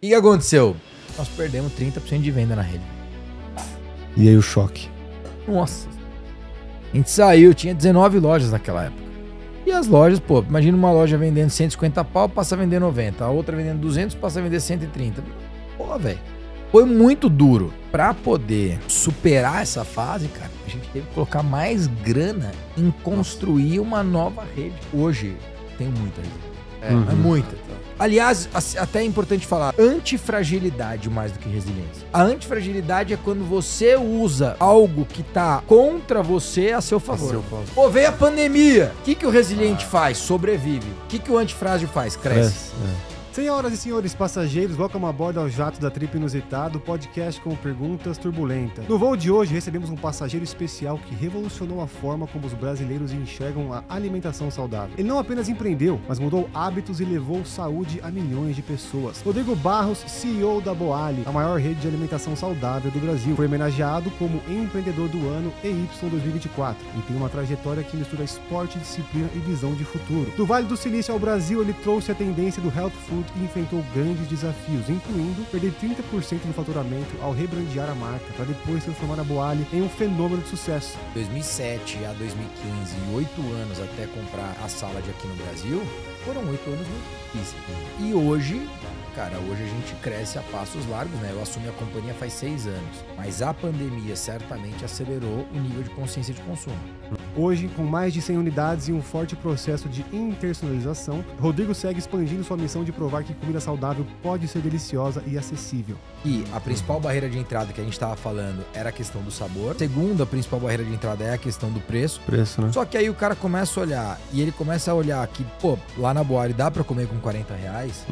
E o que aconteceu? Nós perdemos 30% de venda na rede. E aí o choque. Nossa. A gente saiu, tinha 19 lojas naquela época. E as lojas, pô, imagina uma loja vendendo 150 pau, passa a vender 90. A outra vendendo 200, passa a vender 130. Pô, velho. Foi muito duro. Pra poder superar essa fase, cara, a gente teve que colocar mais grana em construir uma nova rede. Hoje, tem muita rede. É muita. Aliás, até é importante falar, antifragilidade mais do que resiliência. A antifragilidade é quando você usa algo que tá contra você a seu favor. Pô, veio a pandemia. O que o resiliente faz? Sobrevive. O que o antifrágil faz? Cresce. Senhoras e senhores passageiros, welcome a bordo ao jato da Trip Inusitado, podcast com perguntas turbulentas. No voo de hoje recebemos um passageiro especial que revolucionou a forma como os brasileiros enxergam a alimentação saudável. Ele não apenas empreendeu, mas mudou hábitos e levou saúde a milhões de pessoas. Rodrigo Barros, CEO da Boali, a maior rede de alimentação saudável do Brasil, foi homenageado como empreendedor do ano EY 2024 e tem uma trajetória que mistura esporte, disciplina e visão de futuro. Do Vale do Silício ao Brasil, ele trouxe a tendência do health food e enfrentou grandes desafios, incluindo perder 30% do faturamento ao rebrandear a marca, para depois transformar a Boali em um fenômeno de sucesso. 2007 a 2015, 8 anos até comprar a sala de aqui no Brasil, foram 8 anos muito difíceis. E hoje, cara, hoje a gente cresce a passos largos, né? Eu assumi a companhia faz 6 anos, mas a pandemia certamente acelerou o nível de consciência de consumo. Hoje, com mais de 100 unidades e um forte processo de internacionalização, Rodrigo segue expandindo sua missão de provar que comida saudável pode ser deliciosa e acessível. E a principal barreira de entrada que a gente estava falando era a questão do sabor. Segunda principal barreira de entrada é a questão do preço. Preço, né? Só que aí o cara começa a olhar, e ele começa a olhar que, pô, lá na Boali dá pra comer com 40 reais.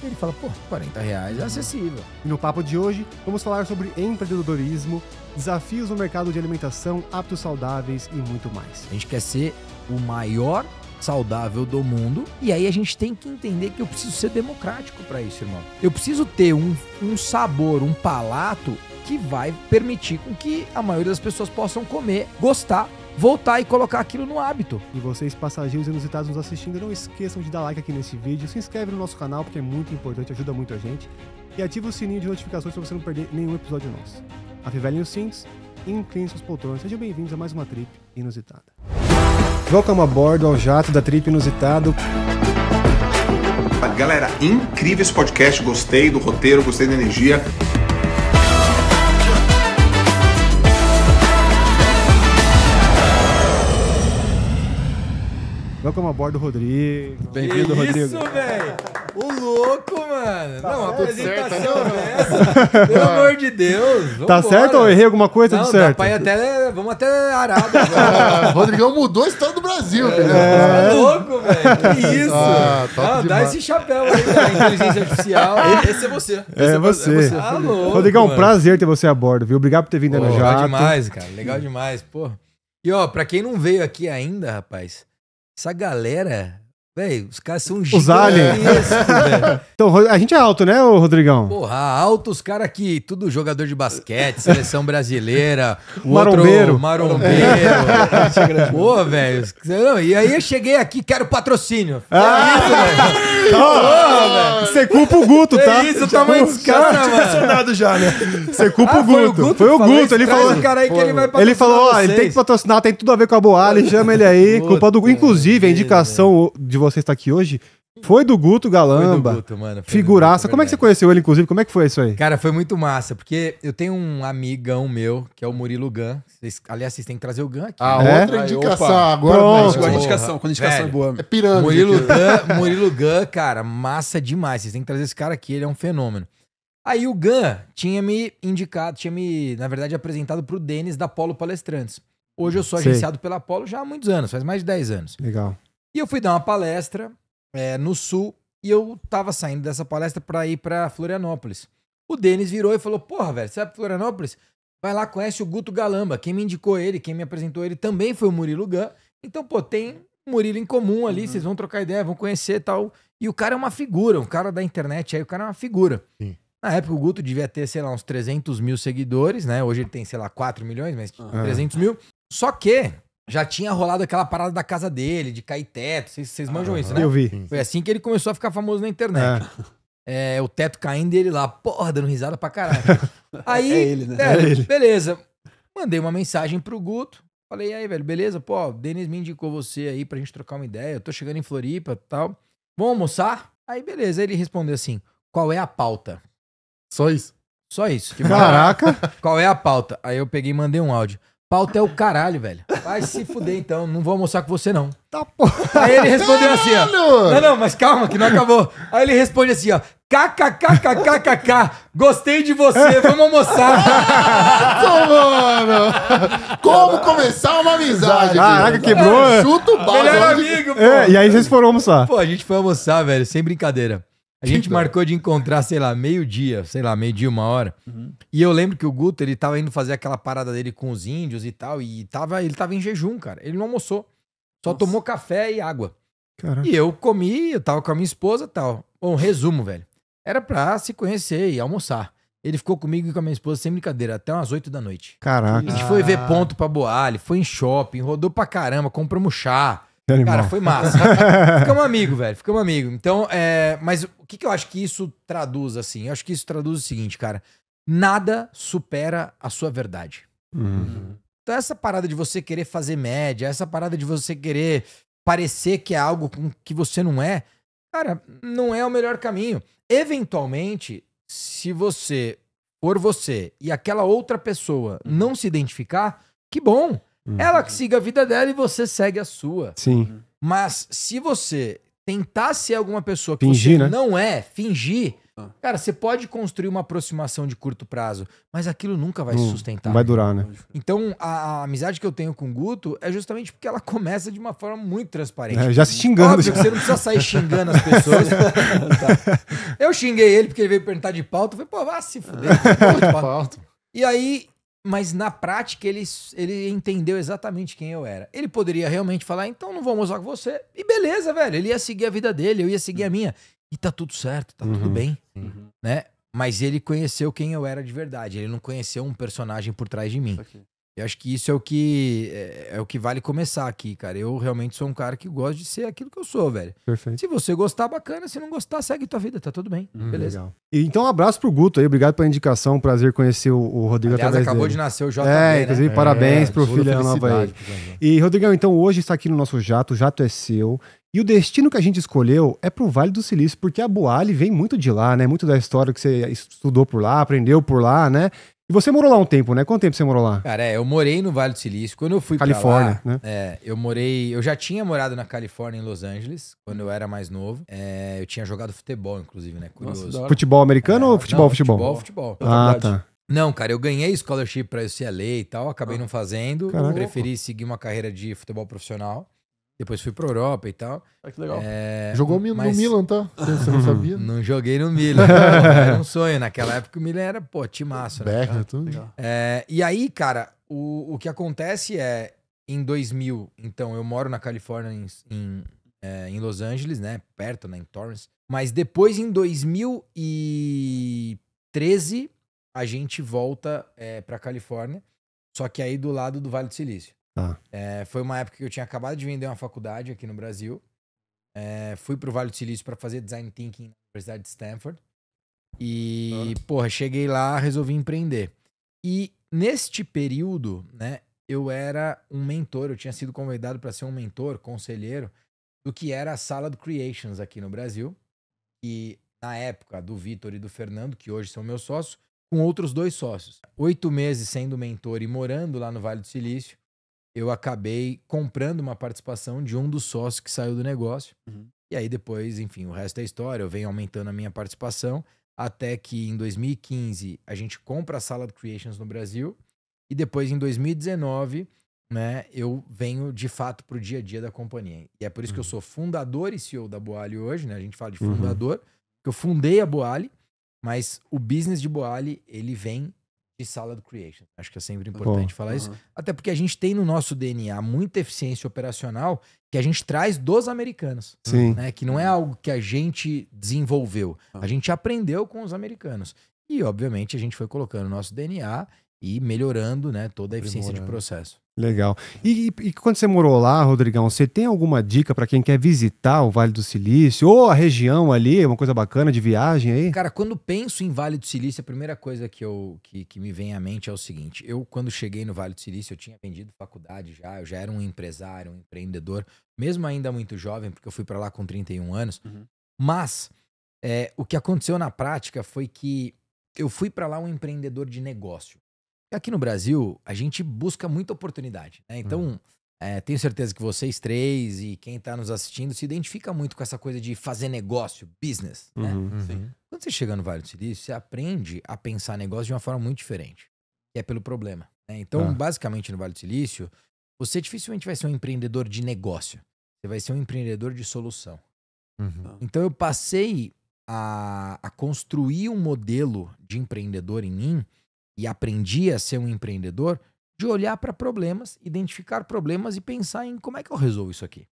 Ele fala, pô, 40 reais é acessível. E no papo de hoje, vamos falar sobre empreendedorismo, desafios no mercado de alimentação, hábitos saudáveis e muito mais. A gente quer ser o maior saudável do mundo, e aí a gente tem que entender que eu preciso ser democrático para isso, irmão. Eu preciso ter um sabor, um palato que vai permitir com que a maioria das pessoas possam comer, gostar, voltar e colocar aquilo no hábito. E vocês, passageiros inusitados nos assistindo, não esqueçam de dar like aqui nesse vídeo, se inscreve no nosso canal porque é muito importante, ajuda muito a gente, e ativa o sininho de notificações para você não perder nenhum episódio nosso. Afivelem os cintos e inclinem suas poltronas. Sejam bem-vindos a mais uma Trip Inusitada. Welcome a bordo ao jato da Trip Inusitado. Galera, incrível esse podcast, gostei do roteiro, gostei da energia. Welcome a bordo, Rodrigo. Bem-vindo, Rodrigo. Isso, velho! O louco, mano! Não, a apresentação essa. Pelo amor de Deus! Vambora. Tá certo ou eu errei alguma coisa? Não, Tudo certo? Vamos até Arábia agora. Rodrigão mudou a história do Brasil, filho. Tá louco, velho! Que isso? Top Não, dá demais. esse chapéu aí da inteligência artificial. Esse é você. É você. Tá louco, Rodrigão, mano. prazer ter você a bordo, viu? Obrigado por ter vindo aí no Legal jato. demais, cara. Legal demais, pô. E ó, pra quem não veio aqui ainda, rapaz, essa galera, velho, os caras são Os aliens. velho. Então, a gente é alto, né, ô Rodrigão? Porra, altos caras aqui, tudo jogador de basquete, seleção brasileira, o Marombeiro. outro marombeiro. Pô, velho. E aí eu cheguei aqui, quero patrocínio. Você culpa o Guto, tá? É isso, o tamanho dos caras, mano. Impressionado já, né? Você culpa o Foi Guto. Foi o Guto, ele falou. Cara aí que ele vai Ele falou, ó, patrocinar ele tem que vocês. patrocinar, tem tudo a ver com a Boali, chama ele aí. Puta Culpa do. Inclusive, a vida, indicação de você estar aqui hoje foi do Guto Galamba. Foi do Guto, mano. Foi do Figuraça. Guto, Como é que você verdade. conheceu ele, inclusive? Como é que foi isso aí? Cara, foi muito massa, porque eu tenho um amigão meu, que é o Murilo Gun. Aliás, vocês têm que trazer o Gun aqui. A É? outra Aí, indicação opa. agora. Pronto. mas, Quando a porra, indicação, é Velho. boa. É pirâmide. Murilo Gun, cara, massa demais. Vocês têm que trazer esse cara aqui, ele é um fenômeno. Aí o Gun tinha me indicado, na verdade, apresentado pro Denis da Polo Palestrantes. Hoje eu sou Sei. agenciado pela Polo já há muitos anos, faz mais de 10 anos. Legal. E eu fui dar uma palestra no Sul e eu tava saindo dessa palestra pra ir pra Florianópolis. O Denis virou e falou, porra, velho, você vai pra Florianópolis? Vai lá, conhece o Guto Galamba. Quem me indicou ele, quem me apresentou ele também foi o Murilo Gun. Então, pô, tem um Murilo em comum ali, vocês vão trocar ideia, vão conhecer e tal. E o cara é uma figura, um cara da internet aí, o cara é uma figura. Sim. Na época o Guto devia ter, sei lá, uns 300 mil seguidores, né? Hoje ele tem, sei lá, 4 milhões, mas 300 mil. Só que já tinha rolado aquela parada da casa dele, de cair teto. Vocês manjam isso, né? Eu vi. Foi assim que ele começou a ficar famoso na internet. o teto caindo e ele lá, porra, dando risada pra caralho. Aí, É ele, né? velho, beleza. Mandei uma mensagem pro Guto. Falei, e aí, velho, beleza? Pô, o Denis me indicou você aí pra gente trocar uma ideia. Eu tô chegando em Floripa e tal. Vamos almoçar? Aí, beleza. Ele respondeu assim, qual é a pauta? Só isso. Só isso. Caraca. Qual é a pauta? Aí eu peguei e mandei um áudio. Pauta é o caralho, velho. Vai se fuder então, não vou almoçar com você não. Tá porra. Aí ele respondeu assim, ó. Caralho! Não, mas calma, que não acabou. Aí ele responde assim, ó. KKKKKKK. Gostei de você, vamos almoçar. Mano! Como começar uma amizade? Caraca, filho? quebrou. Chuta o balde. Melhor Onde- amigo, pô. E aí vocês foram almoçar. Pô, a gente foi almoçar, velho, sem brincadeira. A gente Que marcou de encontrar, sei lá, meio-dia, 1h, E eu lembro que o Guto, ele tava indo fazer aquela parada dele com os índios e tal, e ele tava em jejum, cara. Ele não almoçou. Só tomou café e água. Caraca. E eu comi, eu tava com a minha esposa e tal. Bom, resumo, velho. Era pra se conhecer e almoçar. Ele ficou comigo e com a minha esposa sem brincadeira, até umas 8 da noite. Caraca. A gente foi ver ponto pra Boali, foi em shopping, rodou pra caramba, compramos chá. Que animal. Cara, foi massa. Ficamos amigos, velho. Ficamos amigos. Então, mas o que eu acho que isso traduz, assim? Eu acho que isso traduz o seguinte, cara. Nada supera a sua verdade. Então, essa parada de você querer fazer média, essa parada de você querer parecer que é algo com que você não é, cara, não é o melhor caminho. Eventualmente, se você for você e aquela outra pessoa não se identificar, que bom. Ela que siga a vida dela e você segue a sua. Sim. Mas se você tentar ser alguma pessoa que Fingir, você né? não é, fingir, cara, você pode construir uma aproximação de curto prazo, mas aquilo nunca vai se sustentar. Não vai durar, né? Então, a amizade que eu tenho com o Guto é justamente porque ela começa de uma forma muito transparente. Já se xingando. Óbvio que você não precisa sair xingando as pessoas. Tá. Eu xinguei ele porque ele veio perguntar de pauta. Eu falei, pô, vá se fuder. Pauta. E aí, mas na prática ele entendeu exatamente quem eu era. Ele poderia realmente falar, então não vou almoçar com você. E beleza, velho. Ele ia seguir a vida dele, eu ia seguir a minha. E tá tudo certo, tá tudo bem. Né? Mas ele conheceu quem eu era de verdade. Ele não conheceu um personagem por trás de mim. Eu acho que isso é o que vale começar aqui, cara. Eu realmente sou um cara que gosta de ser aquilo que eu sou, velho. Perfeito. Se você gostar, bacana. Se não gostar, segue tua vida, tá tudo bem. Beleza. Legal. E então, um abraço pro Guto aí. Obrigado pela indicação. Prazer conhecer o Rodrigo Aliás, através acabou dele. de nascer o JB, Inclusive, né? parabéns pro toda filho nova aí. felicidade pro Zangão. E, Rodrigão, então hoje está aqui no nosso jato, o jato é seu. E o destino que a gente escolheu é pro Vale do Silício, porque a Boali vem muito de lá, né? Muito da história que você estudou por lá, aprendeu por lá, né? E você morou lá um tempo, né? Quanto tempo você morou lá? Cara, eu morei no Vale do Silício. Quando eu fui Califórnia, pra lá, né? eu já tinha morado na Califórnia, em Los Angeles, quando eu era mais novo. Eu tinha jogado futebol, inclusive, né? Curioso. Nossa, da hora. Futebol americano ou futebol? Não, futebol. Ah, tá. Não, cara, eu ganhei scholarship pra UCLA e tal, acabei não fazendo. Caraca. Preferi seguir uma carreira de futebol profissional. Depois fui pra Europa e tal. Ah, que legal. Jogou no Milan, tá? Você não sabia? Não joguei no Milan. Era um sonho. Naquela época o Milan era, pô, timaço, né? Becker, tudo. E aí, cara, o que acontece é, em 2000, então, eu moro na Califórnia, em Los Angeles, né? Perto, né? Em Torrance. Mas depois, em 2013, a gente volta pra Califórnia. Só que aí do lado do Vale do Silício. Tá. Foi uma época que eu tinha acabado de vender uma faculdade aqui no Brasil. Fui pro Vale do Silício para fazer Design Thinking na Universidade de Stanford. E, porra, cheguei lá, resolvi empreender. E neste período, né, eu era um mentor. Eu tinha sido convidado para ser um mentor, conselheiro, do que era a Salad Creations aqui no Brasil. E na época do Vitor e do Fernando, que hoje são meus sócios, com outros 2 sócios. 8 meses sendo mentor e morando lá no Vale do Silício, eu acabei comprando uma participação de um dos sócios que saiu do negócio. E aí depois, enfim, o resto é história. Eu venho aumentando a minha participação até que em 2015 a gente compra a Salad Creations no Brasil. E depois em 2019, né, eu venho de fato pro dia a dia da companhia. E é por isso que eu sou fundador e CEO da Boali hoje, né? A gente fala de fundador, porque eu fundei a Boali, mas o business de Boali, ele vem de Salad Creation. Acho que é sempre importante falar isso. Até porque a gente tem no nosso DNA muita eficiência operacional que a gente traz dos americanos. Sim. Né? Que não é algo que a gente desenvolveu. A gente aprendeu com os americanos. E, obviamente, a gente foi colocando o nosso DNA e melhorando, né, toda a eficiência de Aprimorando. processo. Legal. E quando você morou lá, Rodrigão, você tem alguma dica para quem quer visitar o Vale do Silício ou a região ali, uma coisa bacana de viagem aí? Cara, quando penso em Vale do Silício, a primeira coisa que me vem à mente é o seguinte. Eu, quando cheguei no Vale do Silício, eu tinha vendido faculdade já, eu já era um empresário, um empreendedor, mesmo ainda muito jovem, porque eu fui para lá com 31 anos. Uhum. Mas o que aconteceu na prática foi que eu fui para lá um empreendedor de negócio. Aqui no Brasil, a gente busca muita oportunidade, né? Então, tenho certeza que vocês três e quem está nos assistindo se identifica muito com essa coisa de fazer negócio, business, né? Sim. Quando você chega no Vale do Silício, você aprende a pensar negócio de uma forma muito diferente, que é pelo problema, né? Então, basicamente, no Vale do Silício, você dificilmente vai ser um empreendedor de negócio. Você vai ser um empreendedor de solução. Então, eu passei a construir um modelo de empreendedor em mim e aprendi a ser um empreendedor de olhar para problemas, identificar problemas e pensar em como é que eu resolvo isso aqui.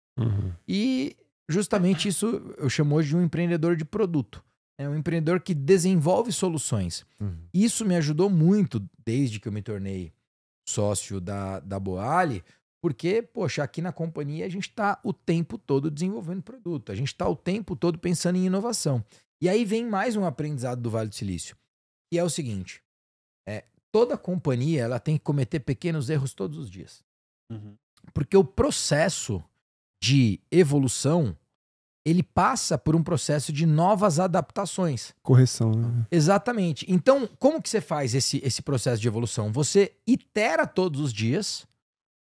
E justamente isso eu chamo hoje de um empreendedor de produto. É um empreendedor que desenvolve soluções. Isso me ajudou muito desde que eu me tornei sócio da Boali, porque, poxa, aqui na companhia a gente está o tempo todo desenvolvendo produto. A gente está o tempo todo pensando em inovação. E aí vem mais um aprendizado do Vale do Silício, que é o seguinte. Toda companhia ela tem que cometer pequenos erros todos os dias. Porque o processo de evolução, ele passa por um processo de novas adaptações. Correção, né? Exatamente. Então, como que você faz esse processo de evolução? Você itera todos os dias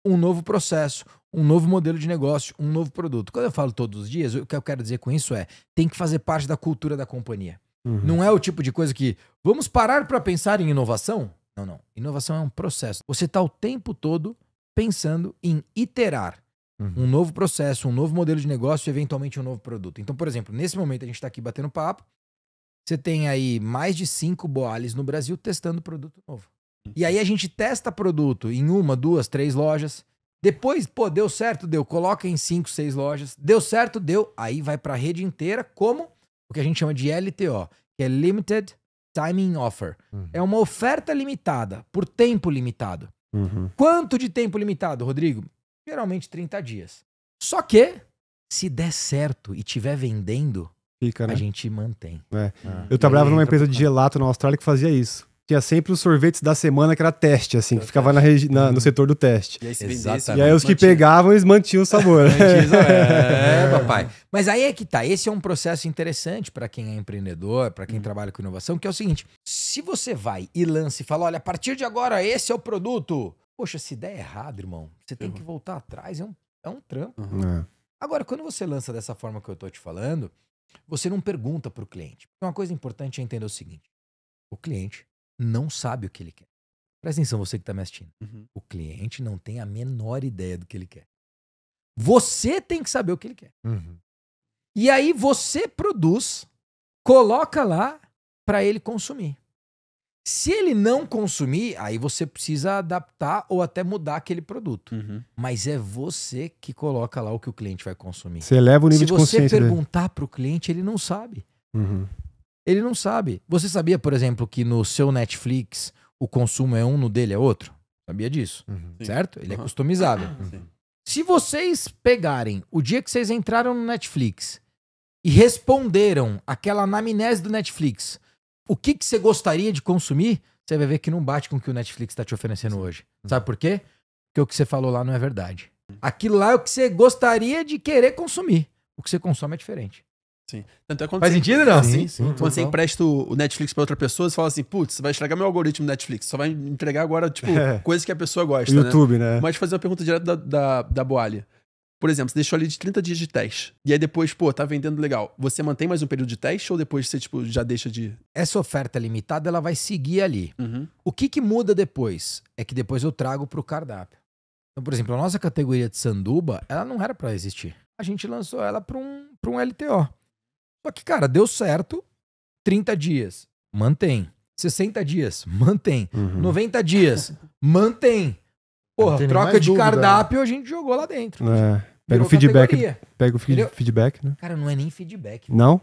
um novo processo, um novo modelo de negócio, um novo produto. Quando eu falo todos os dias, o que eu quero dizer com isso tem que fazer parte da cultura da companhia. Não é o tipo de coisa que vamos parar para pensar em inovação? Não. Inovação é um processo. Você está o tempo todo pensando em iterar um novo processo, um novo modelo de negócio e eventualmente um novo produto. Então, por exemplo, nesse momento a gente está aqui batendo papo, você tem aí mais de 5 Boalis no Brasil testando produto novo. E aí a gente testa produto em 1, 2, 3 lojas. Depois, deu certo, coloca em 5, 6 lojas. Deu certo, aí vai para a rede inteira como o que a gente chama de LTO, que é Limited Timing Offer. É uma oferta limitada, por tempo limitado. Quanto de tempo limitado, Rodrigo? Geralmente 30 dias. Só que, se der certo e tiver vendendo, Fica, né? a gente mantém. Eu trabalhava numa empresa de gelato na Austrália que fazia isso. Tinha sempre os sorvetes da semana que era teste, assim, que ficava no setor do teste. E aí se Exatamente. vendesse... E aí os que pegavam, eles mantinham o sabor. Papai. Mas aí é que tá. Esse é um processo interessante para quem é empreendedor, para quem trabalha com inovação, que é o seguinte: se você vai e lança e fala, olha, a partir de agora esse é o produto. Poxa, se der errado, irmão, você tem que voltar atrás. É um trampo. Agora, quando você lança dessa forma que eu tô te falando, você não pergunta pro cliente. Uma coisa importante é entender o seguinte: o cliente não sabe o que ele quer. Presta atenção, você que tá me assistindo. O cliente não tem a menor ideia do que ele quer. Você tem que saber o que ele quer. E aí você produz, coloca lá para ele consumir. Se ele não consumir, aí você precisa adaptar ou até mudar aquele produto. Mas é você que coloca lá o que o cliente vai consumir. Você eleva o nível Se de você consciência dele. perguntar pro cliente, ele não sabe. Ele não sabe. Você sabia, por exemplo, que no seu Netflix o consumo é um, no dele é outro? Sabia disso, certo? Ele é customizável. Se vocês pegarem o dia que vocês entraram no Netflix e responderam aquela anamnese do Netflix, o que você gostaria de consumir, você vai ver que não bate com o que o Netflix está te oferecendo hoje. Sabe por quê? Porque o que você falou lá não é verdade. Aquilo lá é o que você gostaria de querer consumir. O que você consome é diferente. Sim. Tanto é quando Faz você- sentido, não? Sim. Sim, Quando você total. empresta o Netflix pra outra pessoa, você fala assim, putz, você vai estragar meu algoritmo do Netflix. Só vai entregar agora, tipo, coisas que a pessoa O gosta, né? YouTube, né? Mas fazer uma pergunta direto da Boali. Por exemplo, você deixou ali de 30 dias de teste. E aí depois, tá vendendo legal. Você mantém mais um período de teste ou depois você, tipo, já deixa de... Essa oferta limitada, ela vai seguir ali. O que muda depois? É que depois eu trago pro cardápio. Então, por exemplo, a nossa categoria de sanduba, ela não era pra existir. A gente lançou ela pra um LTO. Só que, cara, deu certo. 30 dias, mantém. 60 dias, mantém. 90 dias, mantém. Não Porra, tem nem troca mais de dúvida, cardápio, a gente jogou lá dentro. Pega Virou o feedback, categoria. pega o Entendeu? feedback, né? Cara, não é nem feedback. Não?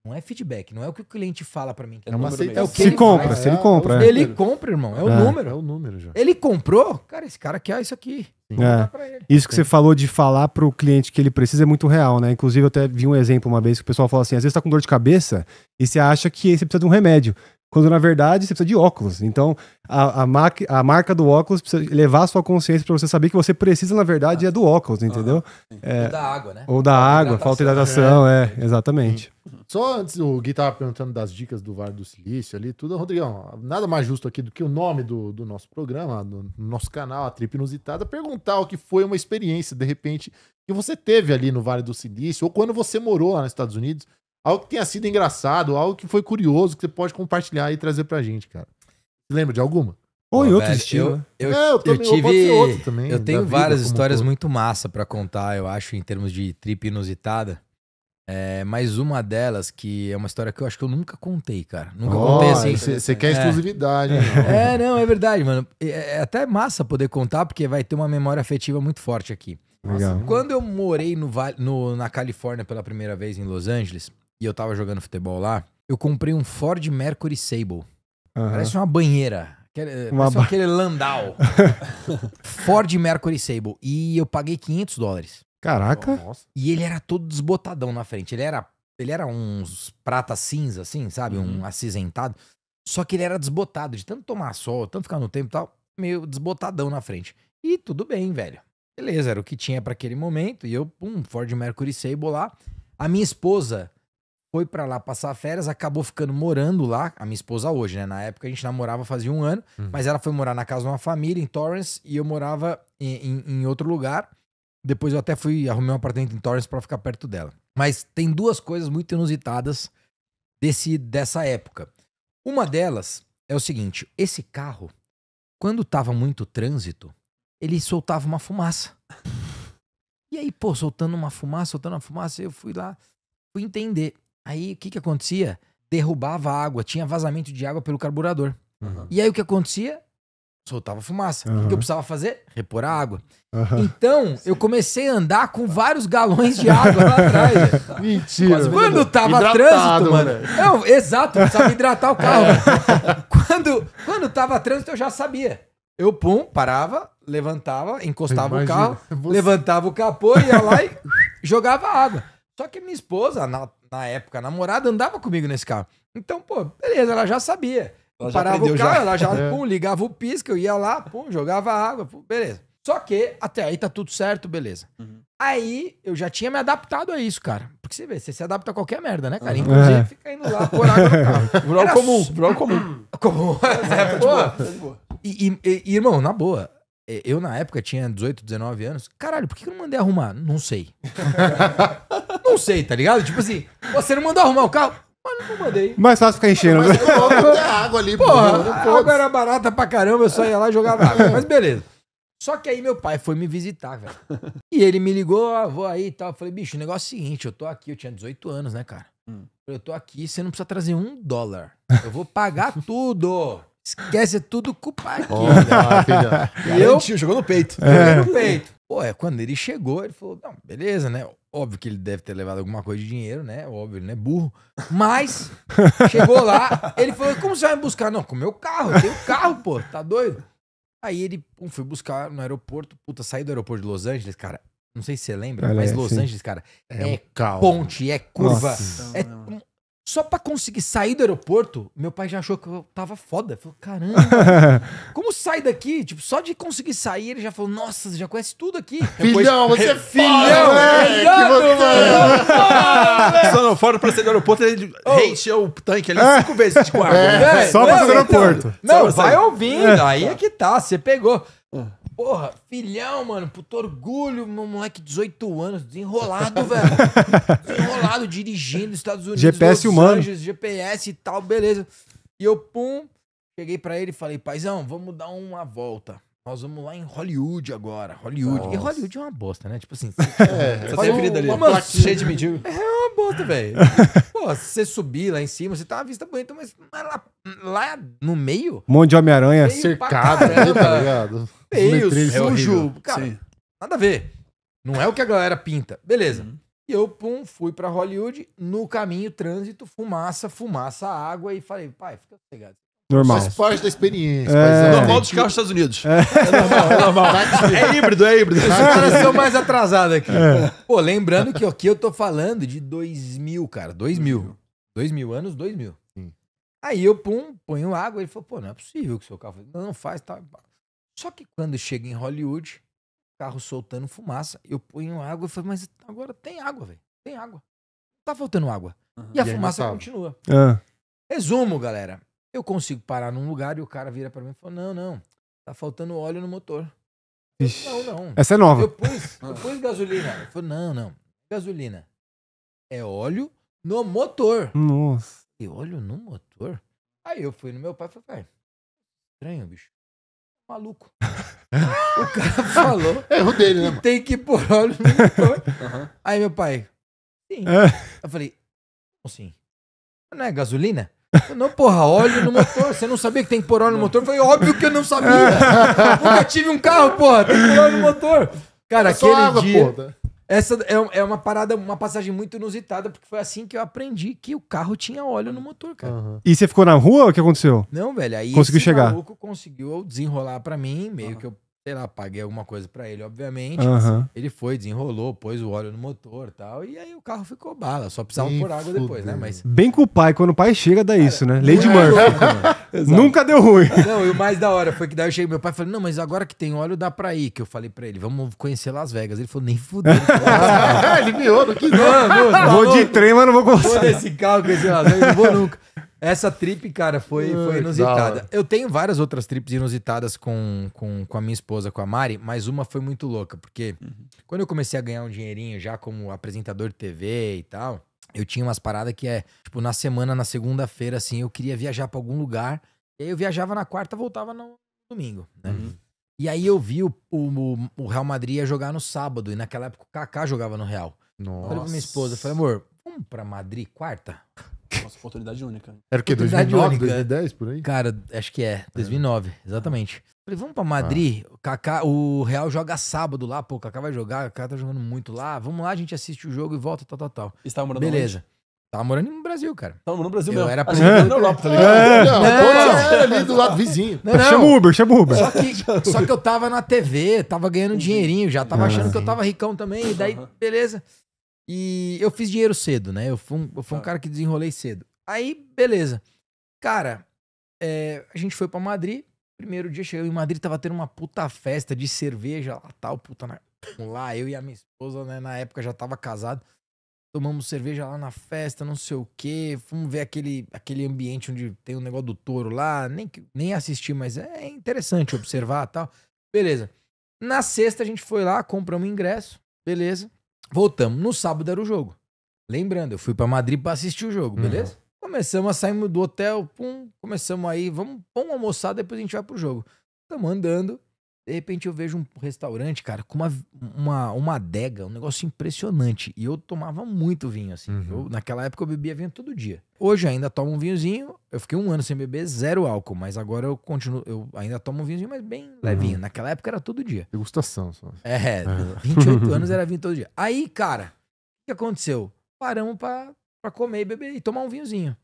Não é feedback, não é o que o cliente fala pra mim. É uma aceitação. É o que Se ele compra, faz. se ele compra. Ele compra, irmão. É o número. É o número já. Ele comprou, cara, esse cara quer isso aqui. Vou dar pra ele. Isso que você falou de falar pro cliente que ele precisa é muito real, né? Inclusive, eu até vi um exemplo uma vez que o pessoal fala assim: às vezes tá com dor de cabeça e você acha que você precisa de um remédio. Quando, na verdade, você precisa de óculos. Então, a marca do óculos precisa levar a sua consciência pra você saber que você precisa, na verdade, é do óculos, entendeu? Ou da água, né? Ou da água, falta de hidratação, exatamente. Só antes, o Gui tava perguntando das dicas do Vale do Silício ali, tudo. Rodrigão, nada mais justo aqui do que o nome do nosso programa, do nosso canal, a Trip Inusitada, perguntar o que foi uma experiência, de repente, que você teve ali no Vale do Silício, ou quando você morou lá nos Estados Unidos, algo que tenha sido engraçado, algo que foi curioso, que você pode compartilhar e trazer pra gente, cara. Você lembra de alguma? Ou em Pô, outro velho, estilo, né? Eu pode ser tive. outro também, Eu tenho da vida várias como um histórias todo. muito massa pra contar, eu acho, em termos de trip inusitada. Mas uma delas, que é uma história que eu acho que eu nunca contei, cara. Nunca contei assim. Você quer exclusividade, hein? Não, é verdade, mano. É até massa poder contar, porque vai ter uma memória afetiva muito forte aqui. Legal. Quando eu morei na Califórnia pela primeira vez em Los Angeles, e eu tava jogando futebol lá, eu comprei um Ford Mercury Sable. Aham. Parece uma banheira. Parece aquele Landau. Ford Mercury Sable. E eu paguei $500. Caraca. Nossa. E ele era todo desbotadão na frente. Ele era uns prata cinza, assim, sabe? Um acinzentado. Só que ele era desbotado. De tanto tomar sol, tanto ficar no tempo e tal, meio desbotadão na frente. E tudo bem, velho. Beleza, era o que tinha pra aquele momento. E eu, Ford Mercury Sable lá. A minha esposa foi pra lá passar férias, acabou ficando morando lá. A minha esposa hoje, né? Na época a gente namorava fazia 1 ano. Mas ela foi morar na casa de uma família em Torrance. E eu morava em outro lugar. Depois eu até arrumei um apartamento em Torrance pra ficar perto dela. Mas tem 2 coisas muito inusitadas dessa época. Uma delas é o seguinte: esse carro, quando tava muito trânsito, ele soltava uma fumaça. E aí, soltando uma fumaça, eu fui lá, fui entender. Aí, o que acontecia? Derrubava a água, tinha vazamento de água pelo carburador. E aí, o que acontecia? Soltava fumaça. O que eu precisava fazer? Repor a água. Então, eu comecei a andar com vários galões de água lá atrás. Velho. Mentira. Quando tava Hidratado, trânsito, mano. Não, exato, precisava hidratar o carro. Quando tava trânsito, eu já sabia. Eu, parava, levantava, encostava o carro, levantava o capô, ia lá e jogava água. Só que minha esposa, na época, a namorada, andava comigo nesse carro. Então, beleza, ela já sabia. Eu parava o carro, ela já ligava o pisca, eu ia lá, jogava água, beleza. Só que até aí tá tudo certo, beleza. Aí eu já tinha me adaptado a isso, cara. Porque você vê, você se adapta a qualquer merda, né, cara? Inclusive fica indo lá por água no carro. Viral comum. E, irmão, na boa, eu na época tinha 18, 19 anos. Caralho, por que eu não mandei arrumar? Não sei. Não sei, tá ligado? Tipo assim, você não mandou arrumar o carro? Mas não mandei. Mais fácil ficar enchendo. Mas tem água ali, Porra, a água era barata pra caramba, eu só ia lá e jogava água. Mas beleza. Só que aí meu pai foi me visitar, velho. E ele me ligou, vou aí e tal. Eu falei, bicho, o negócio é o seguinte, eu tô aqui, eu tinha 18 anos, né, cara? Eu tô aqui, você não precisa trazer $1. Eu vou pagar tudo. Esquece tudo com o pai aqui. E eu jogou no peito. Joguei no peito. Quando ele chegou, ele falou, não, beleza, né? Óbvio que ele deve ter levado alguma coisa de dinheiro, né? Óbvio, ele não é burro. Mas, chegou lá, ele falou, como você vai me buscar? Não, com o meu carro, eu tenho carro, pô, tá doido? Aí ele fui buscar no aeroporto, saí do aeroporto de Los Angeles, cara, não sei se você lembra, mas Los Angeles, cara, é ponte, é curva, só pra conseguir sair do aeroporto, meu pai já achou que eu tava foda. Falou, caramba, como sai daqui? Tipo, só de conseguir sair, ele já falou, nossa, você já conhece tudo aqui. Filhão, você é Filhão, Só não, fora pra sair do aeroporto, ele reencheu o tanque ali 5 vezes de água. Só pra sair do aeroporto. Não, vai ouvindo, aí é que tá, você pegou. Porra, filhão, mano, puto orgulho, meu moleque, 18 anos, desenrolado, velho. Desenrolado, dirigindo nos Estados Unidos, GPS Los humano. Angeles, GPS e tal, beleza. E eu, cheguei pra ele e falei, paizão, vamos dar uma volta. Nós vamos lá em Hollywood agora, Hollywood. Nossa. E Hollywood é uma bosta, né? Tipo assim, Você tem a ferida ali, cheio de mendigo. é uma bosta, velho. Pô, se você subir lá em cima, você tá uma vista bonita, mas lá no meio, Um monte de Homem-Aranha. Feio cercado pra ali, tá caramba. ligado? feio, letreiros sujo. horrível. Cara, Sim. nada a ver. Não é o que a galera pinta. Beleza. E eu, pum, fui pra Hollywood, no caminho, trânsito, fumaça, água, e falei, pai, fica sossegado. Normal. Faz parte da experiência. Normal dos carros dos Estados Unidos. É normal. É híbrido. Os caras são mais atrasados aqui. Pô, lembrando que aqui eu tô falando de 2000, cara. 2000. 2000, anos 2000. Sim. Aí eu, pum, ponho água. Ele falou, pô, não é possível que o seu carro... Não faz, tá. Só que quando chega em Hollywood, carro soltando fumaça, eu ponho água e falei, mas agora tem água, velho. Tem água. Não tá faltando água. E a E ainda fumaça tava. continua. Ah. Resumo, galera. Eu consigo parar num lugar e o cara vira pra mim e fala, não, tá faltando óleo no motor. Ixi. Não. Essa é nova. Eu pus gasolina. Ele falou, não. Gasolina. É óleo no motor. Nossa. E óleo no motor? Aí eu fui no meu pai e falei, estranho, bicho. Maluco. O cara falou Erro dele, né, mano? tem que pôr óleo no motor. Aí meu pai, sim. Eu falei, como assim? Não é gasolina? Eu, não, porra, óleo no motor. Você não sabia que tem que pôr óleo no motor? Eu falei, óbvio que eu não sabia. Nunca tive um carro, porra. Tem que pôr óleo no motor. Cara, Só aquele água, dia... porra. Essa é uma parada, uma passagem muito inusitada, porque foi assim que eu aprendi que o carro tinha óleo no motor, cara. Aham. E você ficou na rua ou o que aconteceu? Não, velho, aí Conseguiu esse chegar. maluco conseguiu desenrolar pra mim, meio que eu, sei lá, paguei alguma coisa pra ele, obviamente. Aham. Ele foi, desenrolou, pôs o óleo no motor e tal, e aí o carro ficou bala, só precisava Ih, pôr água depois, né, fudeu. mas... Bem com o pai, quando o pai chega, dá isso, né? Lady Não, Murphy. Nunca deu ruim. Não, e o mais da hora foi que daí eu cheguei, meu pai falou, não, mas agora que tem óleo dá pra ir, que eu falei pra ele, vamos conhecer Las Vegas. Ele falou, nem fudeu. Ele miou, não quis. Não, Vou de trem, mas não vou Foda conseguir. esse carro conhecer Las Vegas, não vou nunca. Essa trip, cara, foi Da inusitada. hora. Eu tenho várias outras trips inusitadas com a minha esposa, com a Mari, mas uma foi muito louca, porque quando eu comecei a ganhar um dinheirinho já como apresentador de TV e tal, eu tinha umas paradas que tipo, na semana, na segunda-feira, assim, eu queria viajar pra algum lugar, e aí eu viajava na quarta, voltava no domingo, né? E aí eu vi o Real Madrid ia jogar no sábado, e naquela época o Kaká jogava no Real. Nossa. Falei pra minha esposa, falei, amor, vamos pra Madrid quarta? Nossa, oportunidade única. Era o quê? Oportunidade 2009, única. 2010, por aí? Cara, acho que 2009, exatamente. Falei, vamos pra Madrid, o Real joga sábado lá, pô, o Kaká vai jogar, o cara tá jogando muito lá, vamos lá, a gente assiste o jogo e volta, tal. E você tava morando Beleza. Tava morando no Brasil, cara. onde? Tava morando no Brasil Eu mesmo. era Achei que era na Europa, tá ligado? Não, Não. era ali do lado vizinho. Não, Chama o Uber, chama o Uber. Só que eu tava na TV, tava ganhando dinheirinho, já tava achando que eu tava ricão também, e daí, beleza. E eu fiz dinheiro cedo, né? Eu fui um cara que desenrolei cedo. Aí, beleza. Cara, a gente foi pra Madrid. Primeiro dia chegou em Madrid, tava tendo uma puta festa de cerveja lá, tal, lá, eu e a minha esposa, né, na época já tava casado. Tomamos cerveja lá na festa, não sei o quê. Fomos ver aquele ambiente onde tem o negócio do touro lá. Nem assisti, mas é interessante observar e tal. Beleza. Na sexta a gente foi lá, compramos o ingresso. Beleza. Voltamos. No sábado era o jogo. Lembrando, eu fui pra Madrid pra assistir o jogo, beleza? Começamos a sair do hotel, começamos aí, vamos almoçar, depois a gente vai pro jogo. Estamos andando, de repente eu vejo um restaurante, cara, com uma adega, um negócio impressionante. E eu tomava muito vinho, assim. Naquela época eu bebia vinho todo dia. Hoje eu ainda tomo um vinhozinho, eu fiquei 1 ano sem beber, 0 álcool, mas agora eu continuo, eu ainda tomo um vinhozinho, mas bem levinho. Naquela época era todo dia. Degustação só. 28 anos era vinho todo dia. Aí, cara, o que aconteceu? Paramos pra comer e beber e tomar um vinhozinho.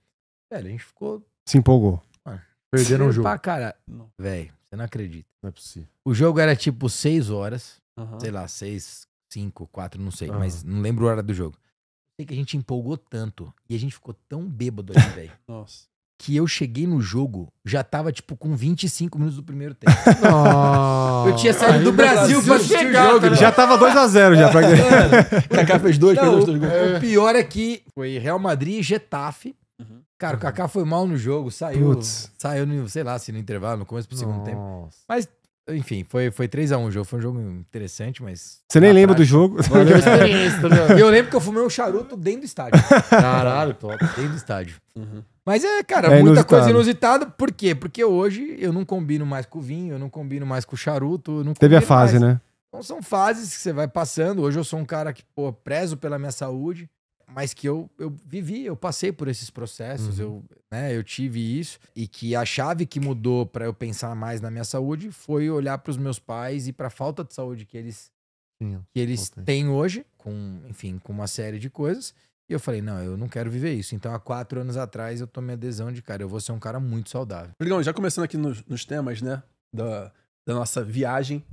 Velho, a gente ficou... Se empolgou. Perderam o jogo. Pra cara. Não. Velho, você não acredita. Não é possível. O jogo era tipo 6 horas, Aham. sei lá, 6, 5, 4, não sei, Aham. mas não lembro a hora do jogo. Sei que a gente empolgou tanto e a gente ficou tão bêbado ali, velho, Nossa. que eu cheguei no jogo, já tava tipo com 25 minutos do primeiro tempo. Nossa. Eu tinha saído do Brasil pra assistir o jogo. Já tava 2-0 já. Pra... O Kaká fez 2, Não, perdeu os 2 gols. o pior é que foi Real Madrid e Getafe. Cara, o Kaká foi mal no jogo, saiu, Putz. no, sei lá, se no intervalo, no começo pro segundo tempo. Nossa. Mas, enfim, foi 3-1 o jogo. Foi um jogo interessante, mas... Você nem na lembra do prática- jogo? Valeu a experiência, tá ligado? E eu lembro que eu fumei um charuto dentro do estádio. Caralho, top. Dentro do estádio. Uhum. Mas cara, É muita inusitado. coisa inusitada. Por quê? Porque hoje eu não combino mais com o vinho, eu não combino mais com o charuto. Eu não Teve a combino fase, mais. né? Então são fases que você vai passando. Hoje eu sou um cara que, pô, prezo pela minha saúde, mas que eu vivi, eu passei por esses processos, eu tive isso. E que a chave que mudou pra eu pensar mais na minha saúde foi olhar pros meus pais e pra falta de saúde que eles Sim, que eles voltei. têm hoje, com uma série de coisas. E eu falei, não, eu não quero viver isso. Então, há 4 anos atrás, eu tomei a adesão de, cara, eu vou ser um cara muito saudável. Rodrigão, já começando aqui nos temas, né? Da nossa viagem.